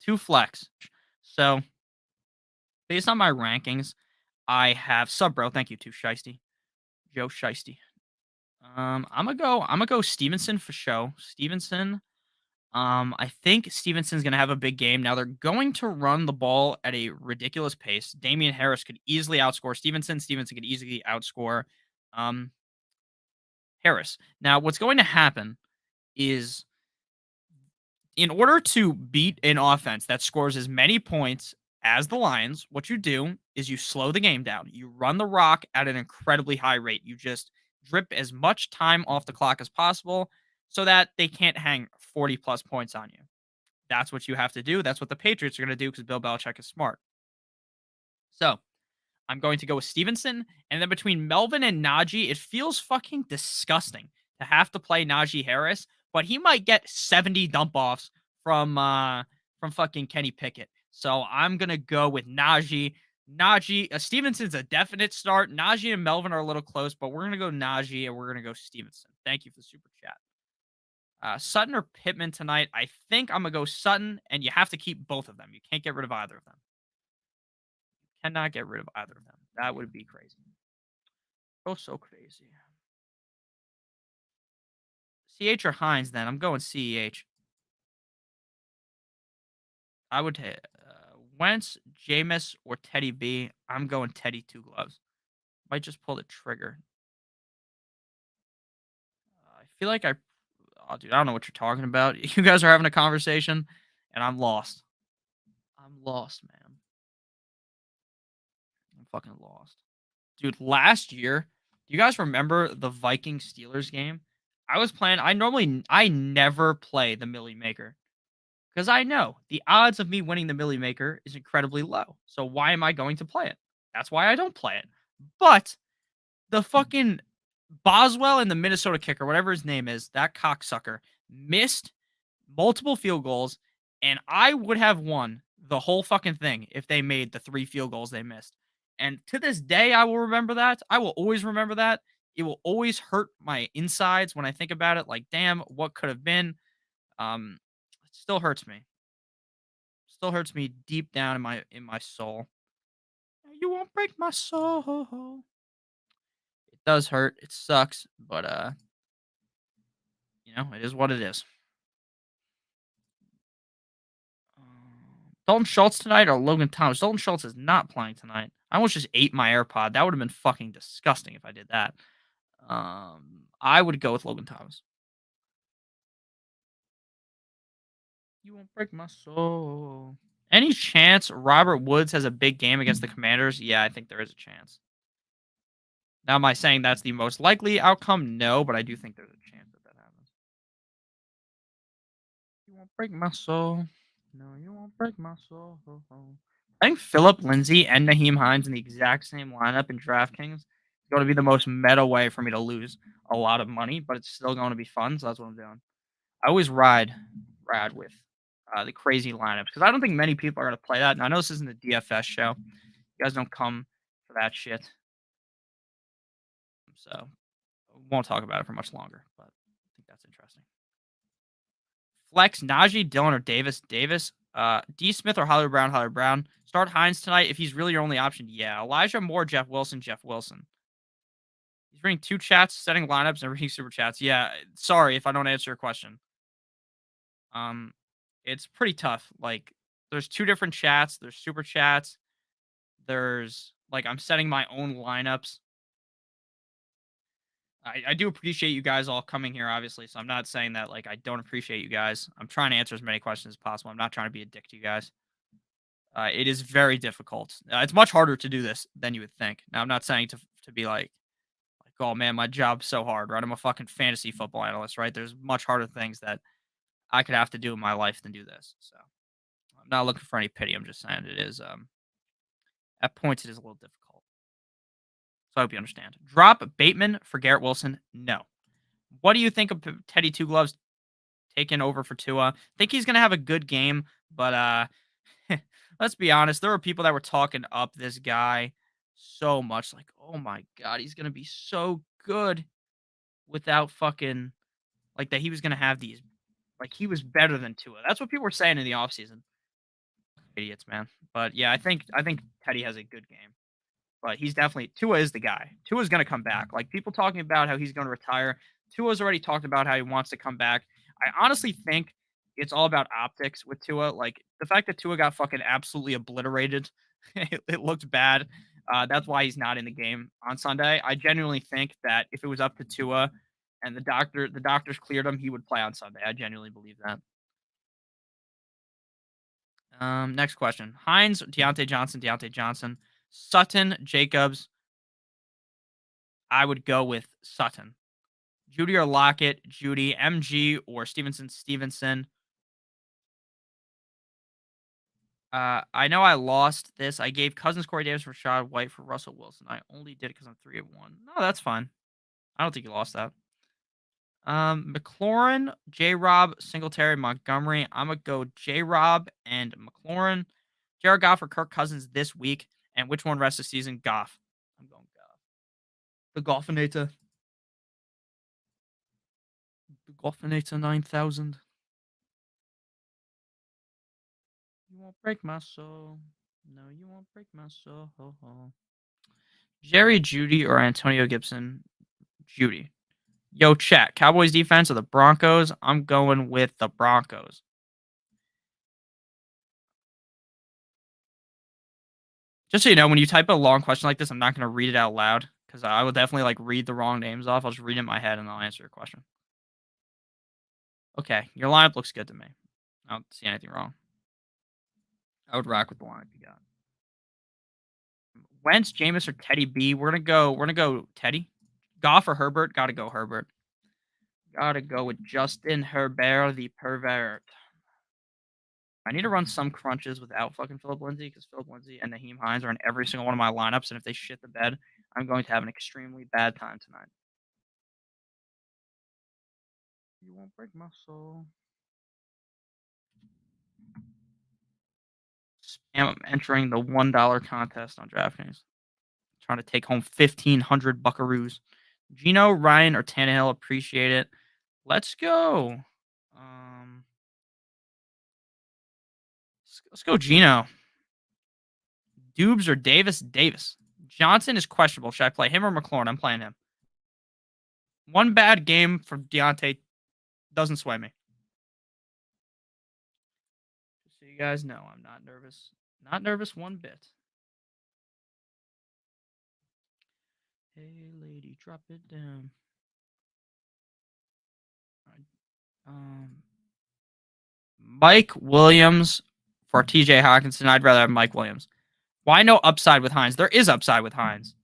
[SPEAKER 1] 2 flex. So, based on my rankings, I have sub bro. Thank you to Shiesty, Joe Shiesty. I'm gonna go Stevenson for show. Stevenson. I think Stevenson's gonna have a big game. Now they're going to run the ball at a ridiculous pace. Damian Harris could easily outscore Stevenson. Stevenson could easily outscore um Harris. Now, what's going to happen is in order to beat an offense that scores as many points as the Lions, what you do is you slow the game down. You run the rock at an incredibly high rate. You just drip as much time off the clock as possible so that they can't hang 40 plus points on you. That's what you have to do. That's what the Patriots are going to do because Bill Belichick is smart. So I'm going to go with Stevenson. And then between Melvin and Najee, it feels fucking disgusting to have to play Najee Harris, but he might get 70 dump offs from fucking Kenny Pickett. So I'm gonna go with Najee. Stevenson's a definite start. Najee and Melvin are a little close, but we're gonna go Najee and we're gonna go Stevenson. Thank you for the super chat. Sutton or Pittman tonight? I think I'm gonna go Sutton, and you have to keep both of them. You can't get rid of either of them. Cannot get rid of either of them. That would be crazy. Oh, so crazy. CH or Hines, then? I'm going CEH. I would Wentz, Jameis, or Teddy B. I'm going Teddy Two Gloves. Might just pull the trigger. I feel like oh, dude, I don't know what you're talking about. You guys are having a conversation, and I'm lost. I'm lost, man. I'm fucking lost. Dude, last year, do you guys remember the Vikings Steelers game? I was playing, I never play the Millie Maker because I know the odds of me winning the Millie Maker is incredibly low. So why am I going to play it? That's why I don't play it. But the fucking Boswell and the Minnesota kicker, whatever his name is, that cocksucker, missed multiple field goals, and I would have won the whole fucking thing if they made the 3 field goals they missed. And to this day, I will remember that. I will always remember that. It will always hurt my insides when I think about it. Like, damn, what could have been? It still hurts me. Still hurts me deep down in my soul. You won't break my soul. It does hurt. It sucks, but it is what it is. Dalton Schultz tonight or Logan Thomas? Dalton Schultz is not playing tonight. I almost just ate my AirPod. That would have been fucking disgusting if I did that. I would go with Logan Thomas. You won't break my soul. Any chance Robert Woods has a big game against the Commanders? Yeah, I think there is a chance. Now, am I saying that's the most likely outcome? No, but I do think there's a chance that that happens. You won't break my soul. No, you won't break my soul. I think Philip Lindsay and Naheem Hines in the exact same lineup in DraftKings is going to be the most meta way for me to lose a lot of money, but it's still going to be fun. So that's what I'm doing. I always ride with the crazy lineups because I don't think many people are going to play that. And I know this isn't a DFS show. You guys don't come for that shit. So I won't talk about it for much longer, but I think that's interesting. Flex, Najee, Dillon, or Davis. Davis. D. Smith or Hollywood Brown. Hollywood Brown. Start Hines tonight if he's really your only option. Yeah. Elijah Moore, Jeff Wilson. Jeff Wilson. He's reading 2 chats, setting lineups, and reading super chats. Yeah. Sorry if I don't answer your question. It's pretty tough. Like, there's 2 different chats. There's super chats. There's I'm setting my own lineups. I do appreciate you guys all coming here, obviously. So I'm not saying that I don't appreciate you guys. I'm trying to answer as many questions as possible. I'm not trying to be a dick to you guys. It is very difficult. It's much harder to do this than you would think. Now, I'm not saying to be oh man, my job's so hard, right? I'm a fucking fantasy football analyst, right? There's much harder things that I could have to do in my life than do this. So I'm not looking for any pity. I'm just saying it is at points it is a little difficult. So I hope you understand. Drop Bateman for Garrett Wilson. No. What do you think of Teddy Two Gloves taking over for Tua? Think he's gonna have a good game, but let's be honest. There were people that were talking up this guy so much, like, oh my god, he's gonna be so good without fucking that he was gonna have these he was better than Tua. That's what people were saying in the offseason. Idiots, man. But yeah, I think Teddy has a good game. But he's definitely Tua is the guy. Tua's gonna come back. Like people talking about how he's gonna retire. Tua's already talked about how he wants to come back. I honestly think it's all about optics with Tua. Like the fact that Tua got fucking absolutely obliterated, it looked bad. That's why he's not in the game on Sunday. I genuinely think that if it was up to Tua and the doctors cleared him, he would play on Sunday. I genuinely believe that. Next question. Hines, Deontay Johnson, Sutton, Jacobs. I would go with Sutton. Judy or Lockett, Judy, MG or Stevenson. I know I lost this. I gave Cousins, Corey Davis, Rashad White for Russell Wilson. I only did it because I'm 3 of 1. No, that's fine. I don't think you lost that. McLaurin, J. Rob, Singletary, Montgomery. I'm gonna go J. Rob and McLaurin. Jared Goff or Kirk Cousins this week, and which one rest of the season? Goff. I'm going Goff. The Goffinator. The Goffinator 9000. You won't break my soul. No, you won't break my soul. Jerry Judy or Antonio Gibson? Judy. Yo, chat. Cowboys defense or the Broncos? I'm going with the Broncos. Just so you know, when you type a long question like this, I'm not going to read it out loud because I will definitely read the wrong names off. I'll just read it in my head and I'll answer your question. Okay, your lineup looks good to me. I don't see anything wrong. I would rock with the lineup you got. Wentz, Jameis, or Teddy B. We're gonna go Teddy. Goff or Herbert? Gotta go Herbert. Gotta go with Justin Herbert, the pervert. I need to run some crunches without fucking Philip Lindsay because Philip Lindsay and Naheem Hines are in every single one of my lineups, and if they shit the bed, I'm going to have an extremely bad time tonight. You won't break my soul. Spam entering the $1 contest on DraftKings. Trying to take home 1,500 buckaroos. Gino, Ryan, or Tannehill, appreciate it. Let's go. Let's go Gino. Dubes or Davis? Davis. Johnson is questionable. Should I play him or McLaurin? I'm playing him. One bad game from Deontay doesn't sway me. Just so you guys know, I'm not nervous. Not nervous one bit. Hey, lady, drop it down. Mike Williams for TJ Hawkinson. I'd rather have Mike Williams. Why no upside with Hines? There is upside with Hines.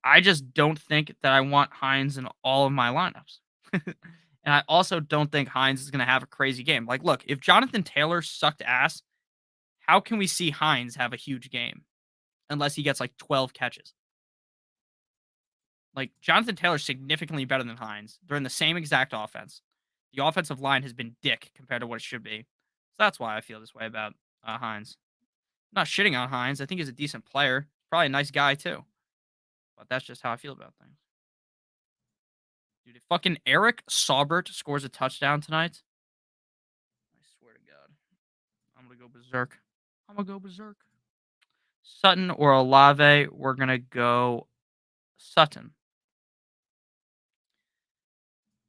[SPEAKER 1] I just don't think that I want Hines in all of my lineups. And I also don't think Hines is going to have a crazy game. Like, look, if Jonathan Taylor sucked ass, how can we see Hines have a huge game? Unless he gets like 12 catches. Like, Jonathan Taylor's significantly better than Hines. They're in the same exact offense. The offensive line has been dick compared to what it should be. So that's why I feel this way about Hines. I'm not shitting on Hines. I think he's a decent player. Probably a nice guy, too. But that's just how I feel about things. Dude, if fucking Eric Saubert scores a touchdown tonight, I swear to God, I'm going to go berserk. I'm going to go berserk. Sutton or Olave, we're going to go Sutton.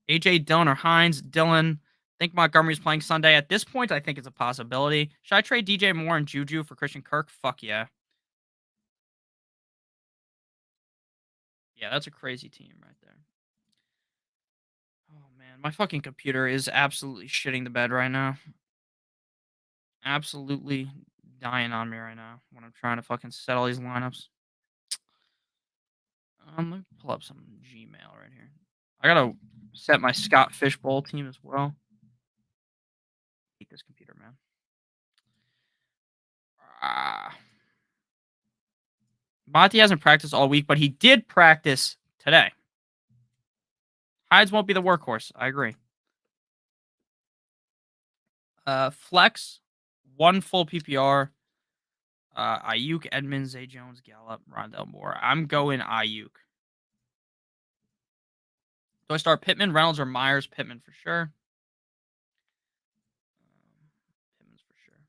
[SPEAKER 1] AJ Dillon or Hines. Dillon. I think Montgomery's playing Sunday. At this point, I think it's a possibility. Should I trade DJ Moore and Juju for Christian Kirk? Fuck yeah. Yeah, that's a crazy team right there. Oh, man. My fucking computer is absolutely shitting the bed right now. Absolutely dying on me right now when I'm trying to fucking set all these lineups. Let me pull up some Gmail right here. I gotta set my Scott Fishbowl team as well. I hate this computer, man. Monty hasn't practiced all week, but he did practice today. Hides won't be the workhorse. I agree. Flex, one full PPR. Ayuk, Edmonds, Zay Jones, Gallup, Rondell Moore. I'm going Ayuk. Do I start Pittman, Reynolds, or Myers? Pittman for sure. Pittman's for sure.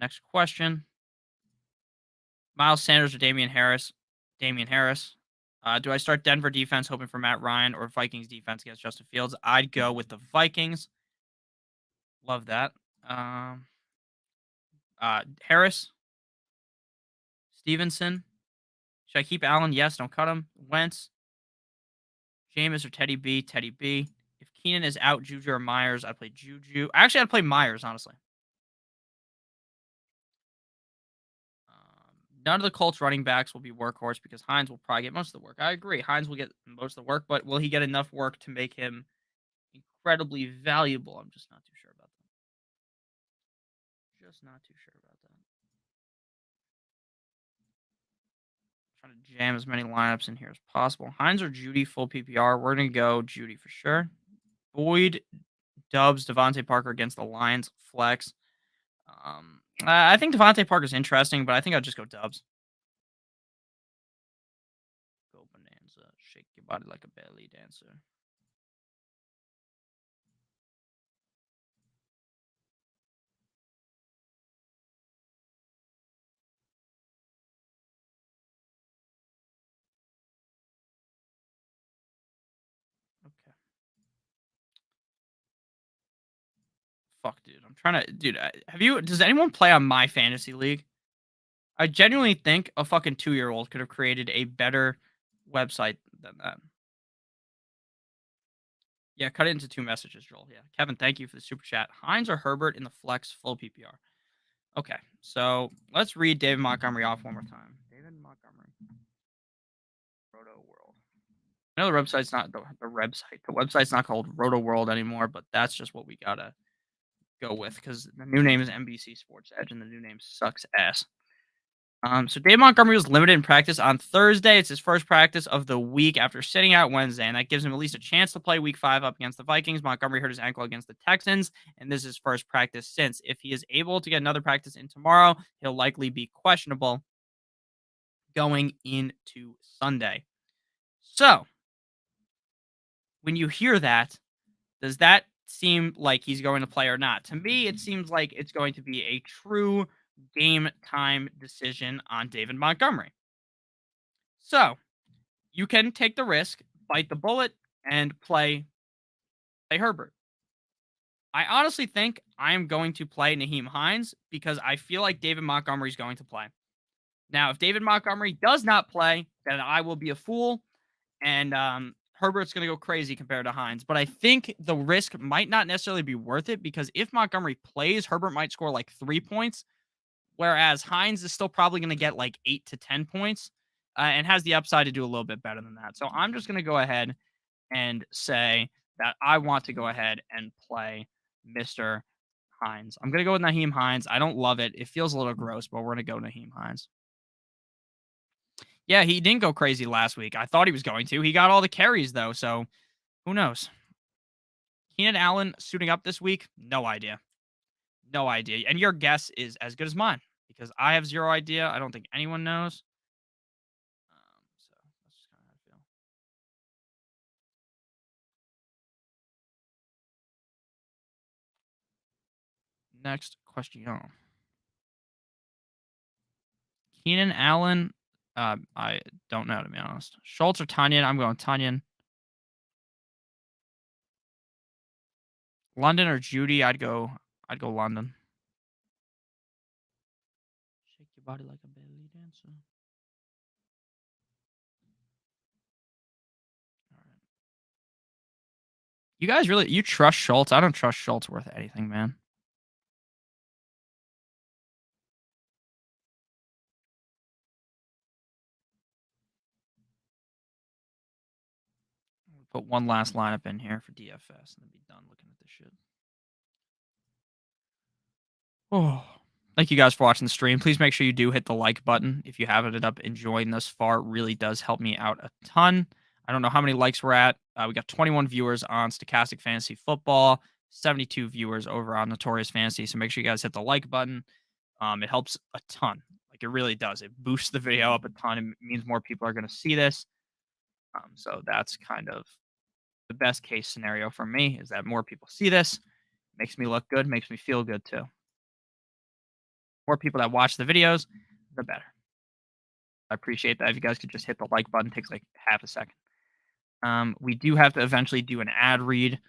[SPEAKER 1] Next question. Miles Sanders or Damian Harris? Damian Harris. Do I start Denver defense hoping for Matt Ryan or Vikings defense against Justin Fields? I'd go with the Vikings. Love that. Harris. Stevenson. Should I keep Allen? Yes. Don't cut him. Wentz. Jameis or Teddy B? Teddy B. If Keenan is out, Juju or Myers, I'd play Juju. Actually, I'd play Myers, honestly. None of the Colts running backs will be workhorse because Hines will probably get most of the work. I agree. Hines will get most of the work, but will he get enough work to make him incredibly valuable? I'm just not too sure about that. Just not too sure about that. Trying to jam as many lineups in here as possible. Hines or Judy, full PPR. We're going to go Judy for sure. Boyd, Dubs, Devontae Parker against the Lions, flex. I think Devontae Parker's interesting, but I think I'll just go Dubs. Go bonanza. Shake your body like a belly dancer. Okay. Fuck, dude. I'm trying to... Dude, does anyone play on my fantasy league? I genuinely think a fucking 2-year-old could have created a better website than that. Yeah, cut it into 2 messages, Joel. Yeah. Kevin, thank you for the super chat. Hines or Herbert in the flex full PPR? Okay, so let's read David Montgomery off one more time. David Montgomery. Proto World. I know the website's not the website. The website's not called Roto World anymore, but that's just what we gotta go with because the new name is NBC Sports Edge, and the new name sucks ass. So Dave Montgomery was limited in practice on Thursday. It's his first practice of the week after sitting out Wednesday, and that gives him at least a chance to play Week 5 up against the Vikings. Montgomery hurt his ankle against the Texans, and this is his first practice since. If he is able to get another practice in tomorrow, he'll likely be questionable going into Sunday. So when you hear that, does that seem like he's going to play or not? To me, it seems like it's going to be a true game time decision on David Montgomery. So you can take the risk, bite the bullet, and play Herbert. I honestly think I am going to play Naheem Hines because I feel like David Montgomery is going to play. Now, if David Montgomery does not play, then I will be a fool, and Herbert's going to go crazy compared to Hines. But I think the risk might not necessarily be worth it because if Montgomery plays, Herbert might score like 3 points, whereas Hines is still probably going to get like 8 to 10 points and has the upside to do a little bit better than that. So I'm just going to go ahead and say that I want to go ahead and play Mr. Hines. I'm going to go with Naheem Hines. I don't love it. It feels a little gross, but we're going to go Naheem Hines. Yeah, he didn't go crazy last week. I thought he was going to. He got all the carries, though, so who knows? Keenan Allen suiting up this week? No idea. No idea. And your guess is as good as mine because I have zero idea. I don't think anyone knows. So that's just kind of how I feel. Next question. Keenan Allen. I don't know to be honest. Schultz or Tanyan? I'm going Tanyan. London or Judy? I'd go London. Shake your body like a belly dancer. All right. You guys really trust Schultz? I don't trust Schultz worth anything, man. Put one last lineup in here for DFS and then be done looking at this shit. Oh, thank you guys for watching the stream. Please make sure you do hit the like button if you have ended up enjoying this far. It really does help me out a ton. I don't know how many likes we're at. We got 21 viewers on Stochastic Fantasy Football, 72 viewers over on Notorious Fantasy. So make sure you guys hit the like button. It helps a ton. Like it really does. It boosts the video up a ton. It means more people are going to see this. So that's kind of the best case scenario for me is that more people see this. Makes me look good. Makes me feel good too. More people that watch the videos, the better. I appreciate that. If you guys could just hit the like button, it takes like half a second. We do have to eventually do an ad read,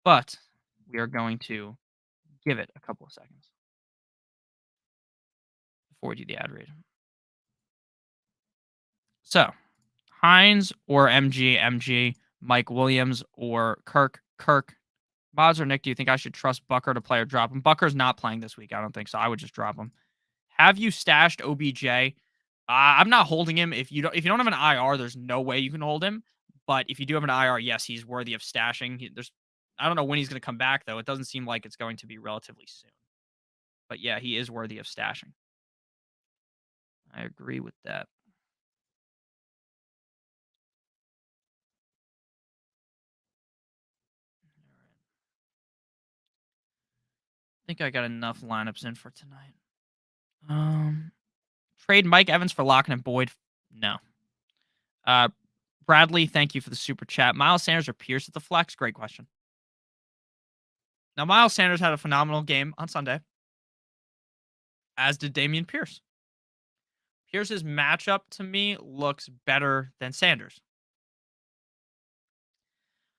[SPEAKER 1] but we are going to give it a couple of seconds before we do the ad read. So, Hines or MG, Mike Williams or Kirk. Boz or Nick, do you think I should trust Bucker to play or drop him? Bucker's not playing this week. I don't think so. I would just drop him. Have you stashed OBJ? I'm not holding him. If you don't have an IR, there's no way you can hold him. But if you do have an IR, yes, he's worthy of stashing. I don't know when he's going to come back though. It doesn't seem like it's going to be relatively soon. But yeah, he is worthy of stashing. I agree with that. I think I got enough lineups in for tonight. Trade Mike Evans for Lockett and Boyd? No. Bradley, thank you for the super chat. Miles Sanders or Pierce at the flex? Great question. Now, Miles Sanders had a phenomenal game on Sunday, as did Dameon Pierce. Pierce's matchup to me looks better than Sanders.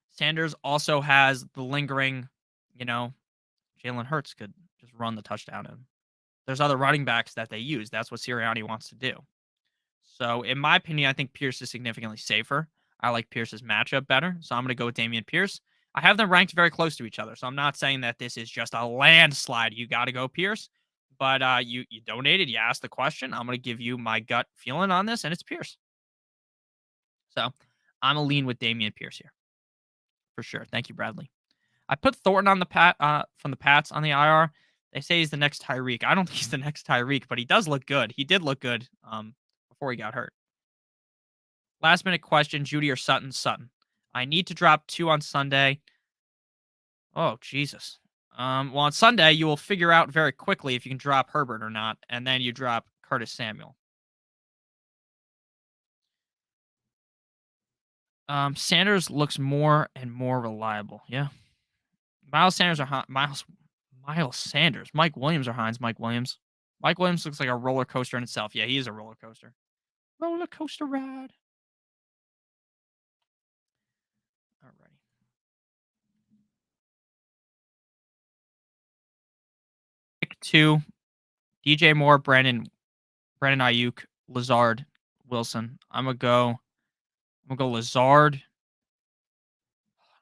[SPEAKER 1] Sanders also has the lingering, Jalen Hurts could just run the touchdown in. There's other running backs that they use. That's what Sirianni wants to do. So, in my opinion, I think Pierce is significantly safer. I like Pierce's matchup better. So, I'm going to go with Dameon Pierce. I have them ranked very close to each other. So, I'm not saying that this is just a landslide. You got to go Pierce. But you donated. You asked the question. I'm going to give you my gut feeling on this, and it's Pierce. So, I'm a lean with Damian Pierce here for sure. Thank you, Bradley. I put Thornton on the from the Pats on the IR. They say he's the next Tyreek. I don't think he's the next Tyreek, but he does look good. He did look good before he got hurt. Last minute question: Judy or Sutton? Sutton. I need to drop 2 on Sunday. Oh Jesus. Well, on Sunday you will figure out very quickly if you can drop Herbert or not, and then you drop Curtis Samuel. Sanders looks more and more reliable. Yeah. Miles Sanders or Miles Sanders. Mike Williams or Hines Mike Williams. Mike Williams looks like a roller coaster in itself. Yeah, he is a roller coaster. Roller coaster ride. Alrighty. Pick 2. DJ Moore, Brandon Ayuk, Lazard, Wilson. I'm gonna go Lazard.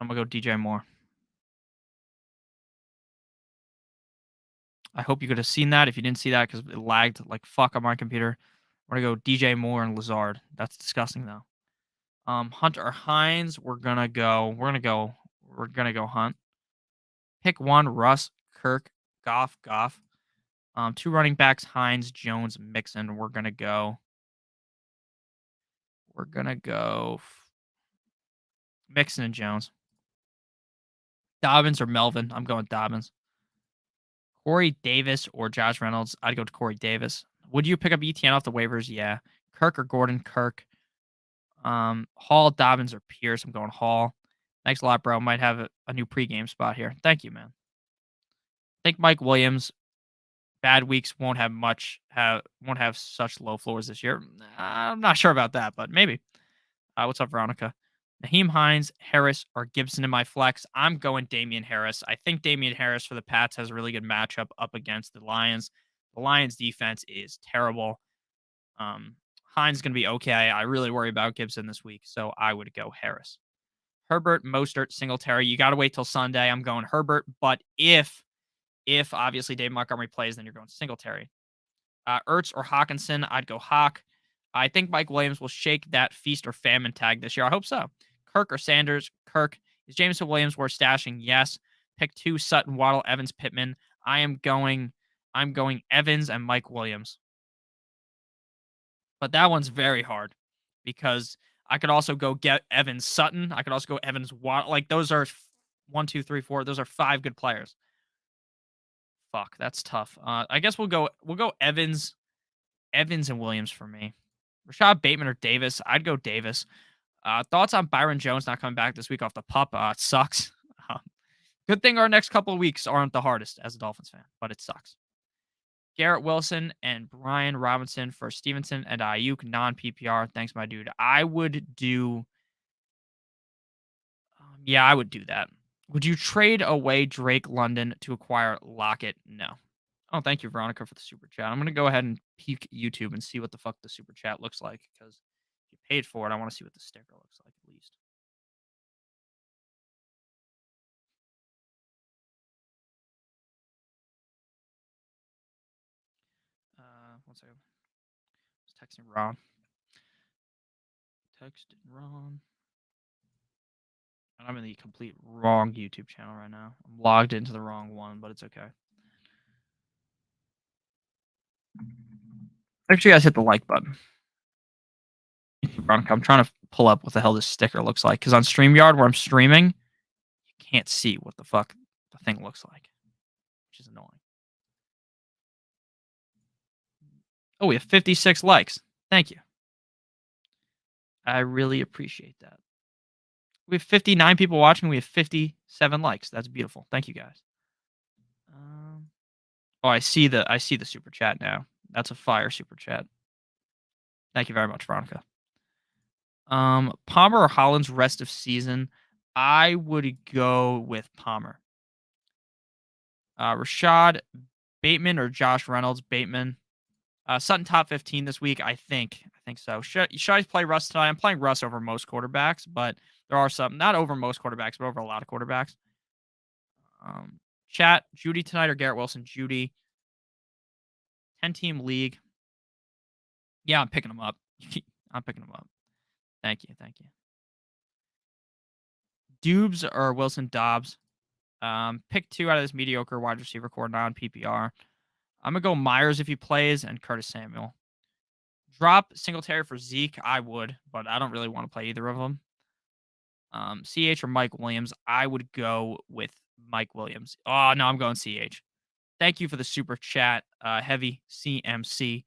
[SPEAKER 1] I'm gonna go DJ Moore. I hope you could have seen that. If you didn't see that, because it lagged like fuck on my computer, I'm gonna go DJ Moore and Lazard. That's disgusting though. Hunt or Hines. We're gonna go Hunt. Pick 1. Russ, Kirk, Goff. 2 running backs: Hines, Jones, Mixon. We're gonna go Mixon and Jones. Dobbins or Melvin. I'm going Dobbins. Corey Davis or Josh Reynolds. I'd go to Corey Davis. Would you pick up ETN off the waivers? Yeah. Kirk or Gordon? Kirk. Hall, Dobbins, or Pierce. I'm going Hall. Thanks a lot, bro. Might have a new pregame spot here. Thank you, man. I think Mike Williams, bad weeks won't have such low floors this year. I'm not sure about that, but maybe. What's up, Veronica? Naheem Hines, Harris, or Gibson in my flex. I'm going Damian Harris. I think Damian Harris for the Pats has a really good matchup up against the Lions. The Lions defense is terrible. Hines is going to be okay. I really worry about Gibson this week, so I would go Harris. Herbert, Mostert, Singletary. You got to wait till Sunday. I'm going Herbert, but if obviously Dave Montgomery plays, then you're going Singletary. Ertz or Hawkinson, I'd go Hawk. I think Mike Williams will shake that feast or famine tag this year. I hope so. Kirk or Sanders? Kirk. Is Jameson Williams worth stashing? Yes. Pick 2: Sutton, Waddle, Evans, Pittman. I'm going Evans and Mike Williams. But that one's very hard because I could also go get Evans Sutton. I could also go Evans Waddle. Like those are 1, 2, 3, 4. Those are 5 good players. Fuck, that's tough. I guess we'll go Evans and Williams for me. Rashad Bateman or Davis? I'd go Davis. Thoughts on Byron Jones not coming back this week off the pup? It sucks. Good thing our next couple of weeks aren't the hardest as a Dolphins fan, but it sucks. Garrett Wilson and Brian Robinson for Stevenson and Ayuk non-PPR. Thanks, my dude. I would do that. Would you trade away Drake London to acquire Lockett? No. Oh, thank you, Veronica, for the super chat. I'm going to go ahead and peek YouTube and see what the fuck the super chat looks like because if you paid for it, I want to see what the sticker looks like at least. One second. I was texting Ron. And I'm in the complete wrong YouTube channel right now. I'm logged into the wrong one, but it's okay. Make sure you guys hit the like button. I'm trying to pull up what the hell this sticker looks like because on StreamYard where I'm streaming, you can't see what the fuck the thing looks like, which is annoying. Oh, we have 56 likes. Thank you. I really appreciate that. We have 59 people watching. We have 57 likes. That's beautiful. Thank you guys. Oh, I see the super chat now. That's a fire super chat. Thank you very much, Veronica. Palmer or Hollins rest of season? I would go with Palmer. Rashad Bateman or Josh Reynolds? Bateman. Sutton top 15 this week. I think so. Should I play Russ tonight? I'm playing Russ over most quarterbacks, but there are some, not over most quarterbacks, but over a lot of quarterbacks. Chat, Judy tonight or Garrett Wilson? Judy. 10-team league. Yeah, I'm picking them up. I'm picking them up. Thank you. Dubes or Wilson Dobbs. Pick two out of this mediocre wide receiver core, non PPR. I'm gonna go Myers if he plays and Curtis Samuel. Drop Singletary for Zeke. I would, but I don't really want to play either of them. CH or Mike Williams. I would go with Mike Williams. Oh no, I'm going CH. Thank you for the super chat, Heavy CMC.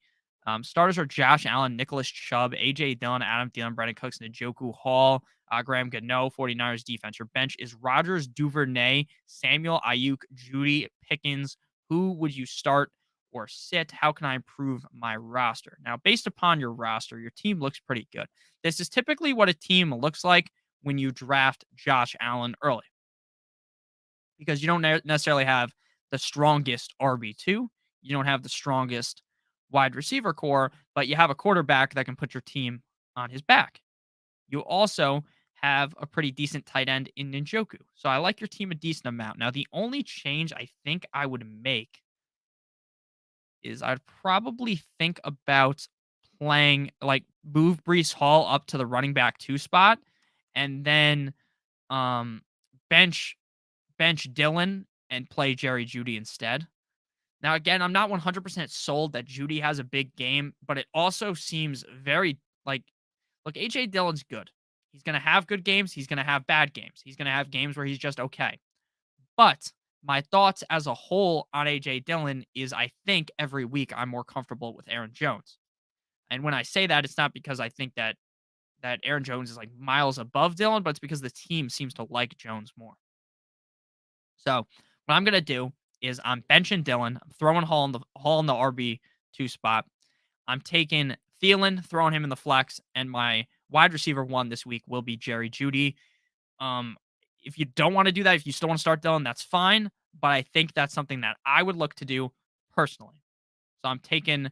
[SPEAKER 1] Starters are Josh Allen, Nicholas Chubb, AJ Dillon, Adam Thielen, Brandon Cooks, Njoku Hall, Graham Gano, 49ers defense. Your bench is Rodgers, Duvernay, Samuel, Ayuk, Judy, Pickens. Who would you start or sit? How can I improve my roster? Now, based upon your roster, your team looks pretty good. This is typically what a team looks like when you draft Josh Allen early because you don't necessarily have the strongest RB2. You don't have the strongest wide receiver core, but you have a quarterback that can put your team on his back. You also have a pretty decent tight end in Njoku. So I like your team a decent amount. Now, the only change I think I would make is I'd probably think about playing like move Brees Hall up to the running back 2 spot and then um bench Dylan and play Jerry Judy instead. Now, again, I'm not 100% sold that Judy has a big game, but it also seems very like, look, AJ Dillon's good. He's going to have good games. He's going to have bad games. He's going to have games where he's just okay. But my thoughts as a whole on AJ Dillon is I think every week I'm more comfortable with Aaron Jones. And when I say that, it's not because I think that Aaron Jones is like miles above Dillon, but it's because the team seems to like Jones more. So what I'm gonna do is I'm benching Dillon. I'm throwing Hall in the RB2 spot. I'm taking Thielen, throwing him in the flex, and my wide receiver 1 this week will be Jerry Judy. Um, if you don't want to do that, if you still want to start Dillon, that's fine. But I think that's something that I would look to do personally. So I'm taking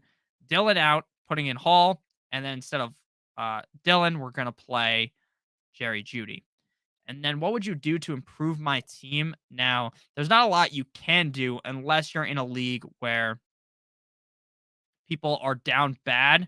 [SPEAKER 1] Dillon out, putting in Hall, and then instead of Dillon, we're gonna play Jerry Judy. And then what would you do to improve my team? Now, there's not a lot you can do unless you're in a league where people are down bad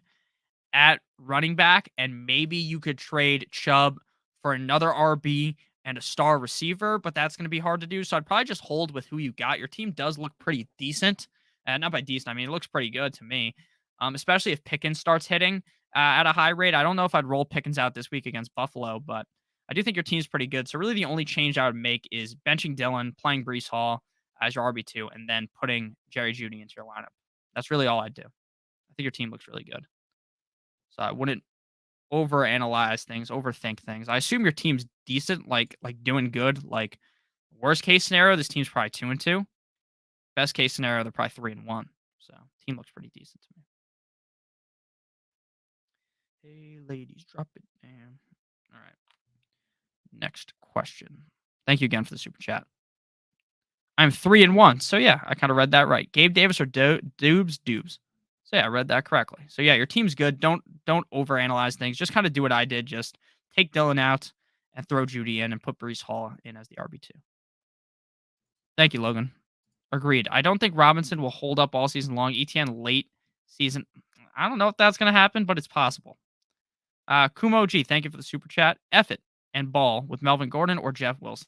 [SPEAKER 1] at running back, and maybe you could trade Chubb for another RB and a star receiver, but that's going to be hard to do. So I'd probably just hold with who you got. Your team does look pretty decent. Not by decent, I mean, it looks pretty good to me, especially if Pickens starts hitting at a high rate. I don't know if I'd roll Pickens out this week against Buffalo, but I do think your team's pretty good. So really the only change I would make is benching Dillon, playing Brees Hall as your RB2, and then putting Jerry Judy into your lineup. That's really all I'd do. I think your team looks really good. So I wouldn't overanalyze things, overthink things. I assume your team's decent, like doing good. Like worst case scenario, this team's probably 2-2. Best case scenario, they're probably 3-1. So team looks pretty decent to me. Hey ladies, drop it down. All right. Next question. Thank you again for the super chat. I'm 3-1. So yeah, I kind of read that right. Gabe Davis or Dubes. So yeah, I read that correctly. So yeah, your team's good. Don't overanalyze things. Just kind of do what I did. Just take Dillon out and throw Judy in and put Brees Hall in as the RB2. Thank you, Logan. Agreed. I don't think Robinson will hold up all season long. ETN late season. I don't know if that's going to happen, but it's possible. Kumo G, thank you for the super chat. F it and ball with Melvin Gordon or Jeff Wilson.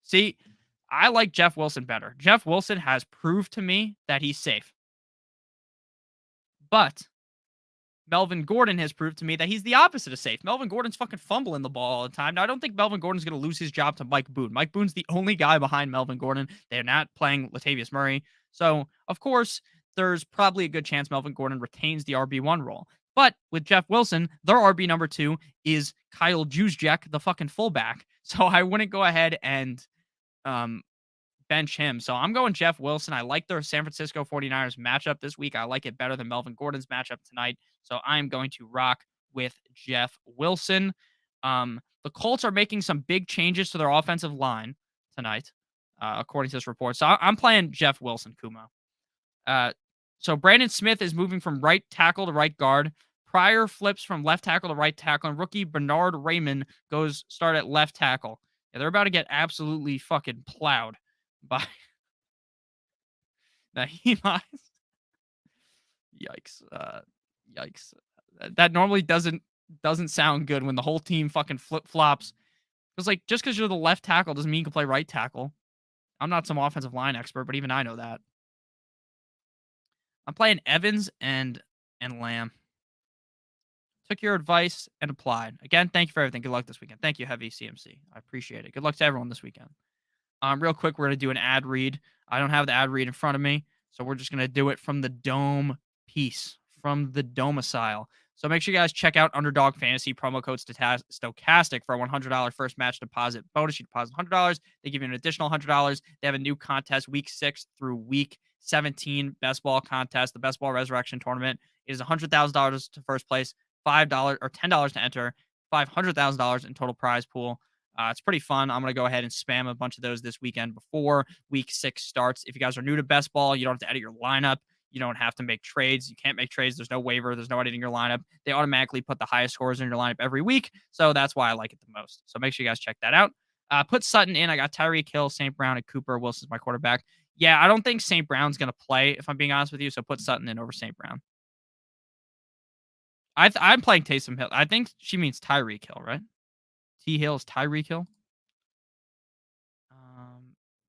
[SPEAKER 1] See, I like Jeff Wilson better. Jeff Wilson has proved to me that he's safe. But Melvin Gordon has proved to me that he's the opposite of safe. Melvin Gordon's fucking fumbling the ball all the time. Now, I don't think Melvin Gordon's going to lose his job to Mike Boone. Mike Boone's the only guy behind Melvin Gordon. They're not playing Latavius Murray. So, of course, there's probably a good chance Melvin Gordon retains the RB1 role. But with Jeff Wilson, their RB number 2 is Kyle Juszczyk, the fucking fullback. So I wouldn't go ahead and bench him. So I'm going Jeff Wilson. I like the San Francisco 49ers matchup this week. I like it better than Melvin Gordon's matchup tonight. So I'm going to rock with Jeff Wilson. The Colts are making some big changes to their offensive line tonight, according to this report. So I'm playing Jeff Wilson, Kumo. So Brandon Smith is moving from right tackle to right guard. Pryor flips from left tackle to right tackle, and rookie Bernard Raymond goes start at left tackle. Yeah, they're about to get absolutely fucking plowed by the Hemis. Yikes. Yikes. That normally doesn't sound good when the whole team fucking flip-flops Because, like, just because you're the left tackle doesn't mean you can play right tackle. I'm not some offensive line expert, but even I know that. I'm playing Evans and Lamb. Took your advice and applied. Again, thank you for everything. Good luck this weekend. Thank you, Heavy CMC. I appreciate it. Good luck to everyone this weekend. Real quick, we're gonna do an ad read. I don't have the ad read in front of me, so we're just gonna do it from the dome piece, from the domicile. So make sure you guys check out Underdog Fantasy promo code Stochastic for a $100 first match deposit bonus. You deposit $100, they give you an additional $100. They have a new contest week 6 through week 17 best ball contest. The best ball resurrection tournament is $100,000 to first place, $5 or $10 to enter, $500,000 in total prize pool. It's pretty fun. I'm going to go ahead and spam a bunch of those this weekend before week 6 starts. If you guys are new to best ball, you don't have to edit your lineup. You don't have to make trades. You can't make trades. There's no waiver. There's no editing your lineup. They automatically put the highest scores in your lineup every week. So that's why I like it the most. So make sure you guys check that out. Put Sutton in. I got Tyreek Hill, St. Brown, and Cooper. Wilson's my quarterback. Yeah, I don't think St. Brown's going to play, if I'm being honest with you. So put Sutton in over St. Brown. I'm playing Taysom Hill. I think she means Tyreek Hill, right? T Hill is Tyreek Hill.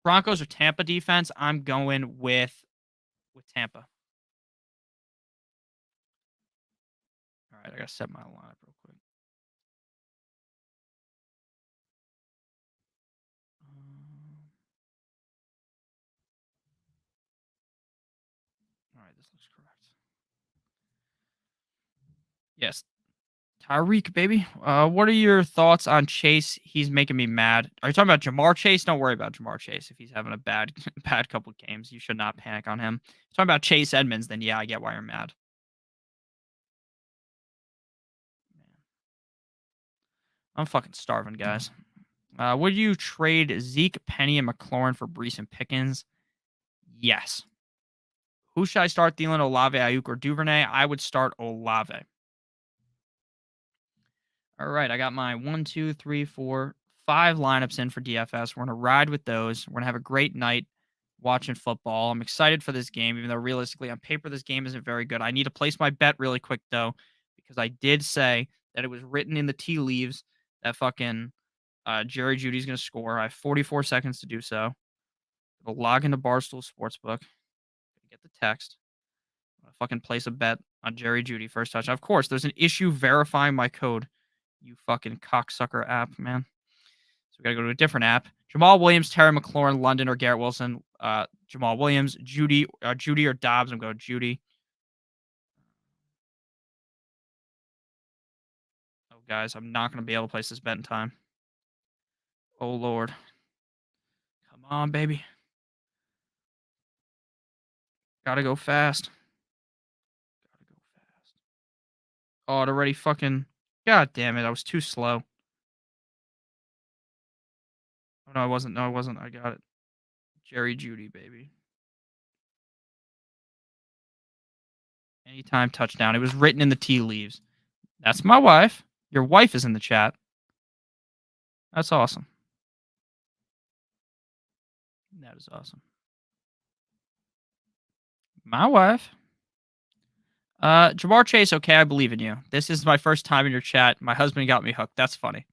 [SPEAKER 1] Broncos or Tampa defense? I'm going with Tampa. All right, I gotta set my lineup real quick. All right, this looks correct. Yes, Tyreek, baby. What are your thoughts on Chase? He's making me mad. Are you talking about Jamar Chase? Don't worry about Jamar Chase. If he's having a bad bad couple of games, you should not panic on him. If you're talking about Chase Edmonds, then yeah, I get why you're mad. I'm fucking starving, guys. Would you trade Zeke, Penny, and McLaurin for Brees and Pickens? Yes. Who should I start? Thielen, Olave, Ayuk, or Duvernay? I would start Olave. All right, I got my 1, 2, 3, 4, 5 lineups in for DFS. We're gonna ride with those. We're gonna have a great night watching football. I'm excited for this game, even though realistically on paper this game isn't very good. I need to place my bet really quick though, because I did say that it was written in the tea leaves that fucking Jerry Judy's gonna score. I have 44 seconds to do so. I'll log into Barstool Sportsbook, get the text. I'll fucking place a bet on Jerry Judy first touch. Of course, there's an issue verifying my code. You fucking cocksucker app, man. So we gotta go to a different app. Jamal Williams, Terry McLaurin, London, or Garrett Wilson. Jamal Williams, Judy or Dobbs. I'm going Judy. Oh, guys, I'm not gonna be able to place this bet in time. Oh Lord, come on, baby. Gotta go fast. Gotta go fast. Oh, it already fucking. God damn it! I was too slow. Oh, no, I wasn't. No, I wasn't. I got it. Jerry Judy, baby. Anytime touchdown. It was written in the tea leaves. That's my wife. Your wife is in the chat. That's awesome. That is awesome. My wife. Jamar Chase, okay, I believe in you. This is my first time in your chat. My husband got me hooked. That's funny.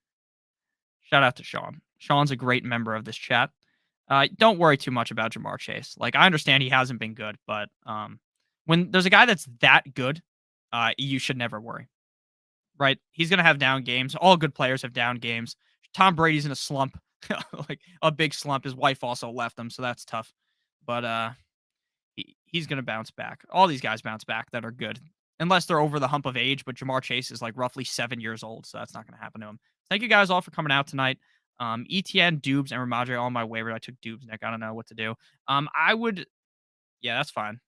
[SPEAKER 1] Shout out to Sean. Sean's a great member of this chat. Don't worry too much about Jamar Chase. Like, I understand he hasn't been good, but when there's a guy that's that good, you should never worry. Right? He's gonna have down games. All good players have down games. Tom Brady's in a slump, like a big slump. His wife also left him, so that's tough. But he's gonna bounce back. All these guys bounce back that are good, unless they're over the hump of age. But Jamar Chase is like roughly 7 years old, so that's not gonna happen to him. Thank you guys all for coming out tonight. ETN, Dubes, and Ramondre all on my waiver. I took Dubes, Nick. I don't know what to do. I would, yeah, that's fine.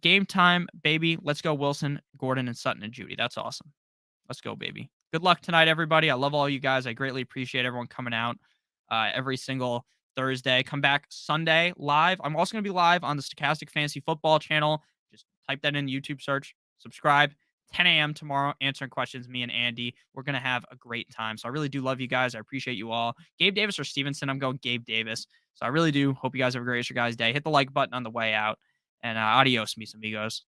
[SPEAKER 1] Game time, baby. Let's go, Wilson, Gordon, and Sutton and Judy. That's awesome. Let's go, baby. Good luck tonight, everybody. I love all you guys. I greatly appreciate everyone coming out every single Thursday. Come back Sunday live. I'm also going to be live on the Stochastic Fantasy Football channel. Just type that in YouTube search. Subscribe. 10 a.m. tomorrow, answering questions, me and Andy. We're going to have a great time. So I really do love you guys. I appreciate you all. Gabe Davis or Stevenson? I'm going Gabe Davis. So I really do hope you guys have a great rest of your guys' day. Hit the like button on the way out. And adios, mis amigos.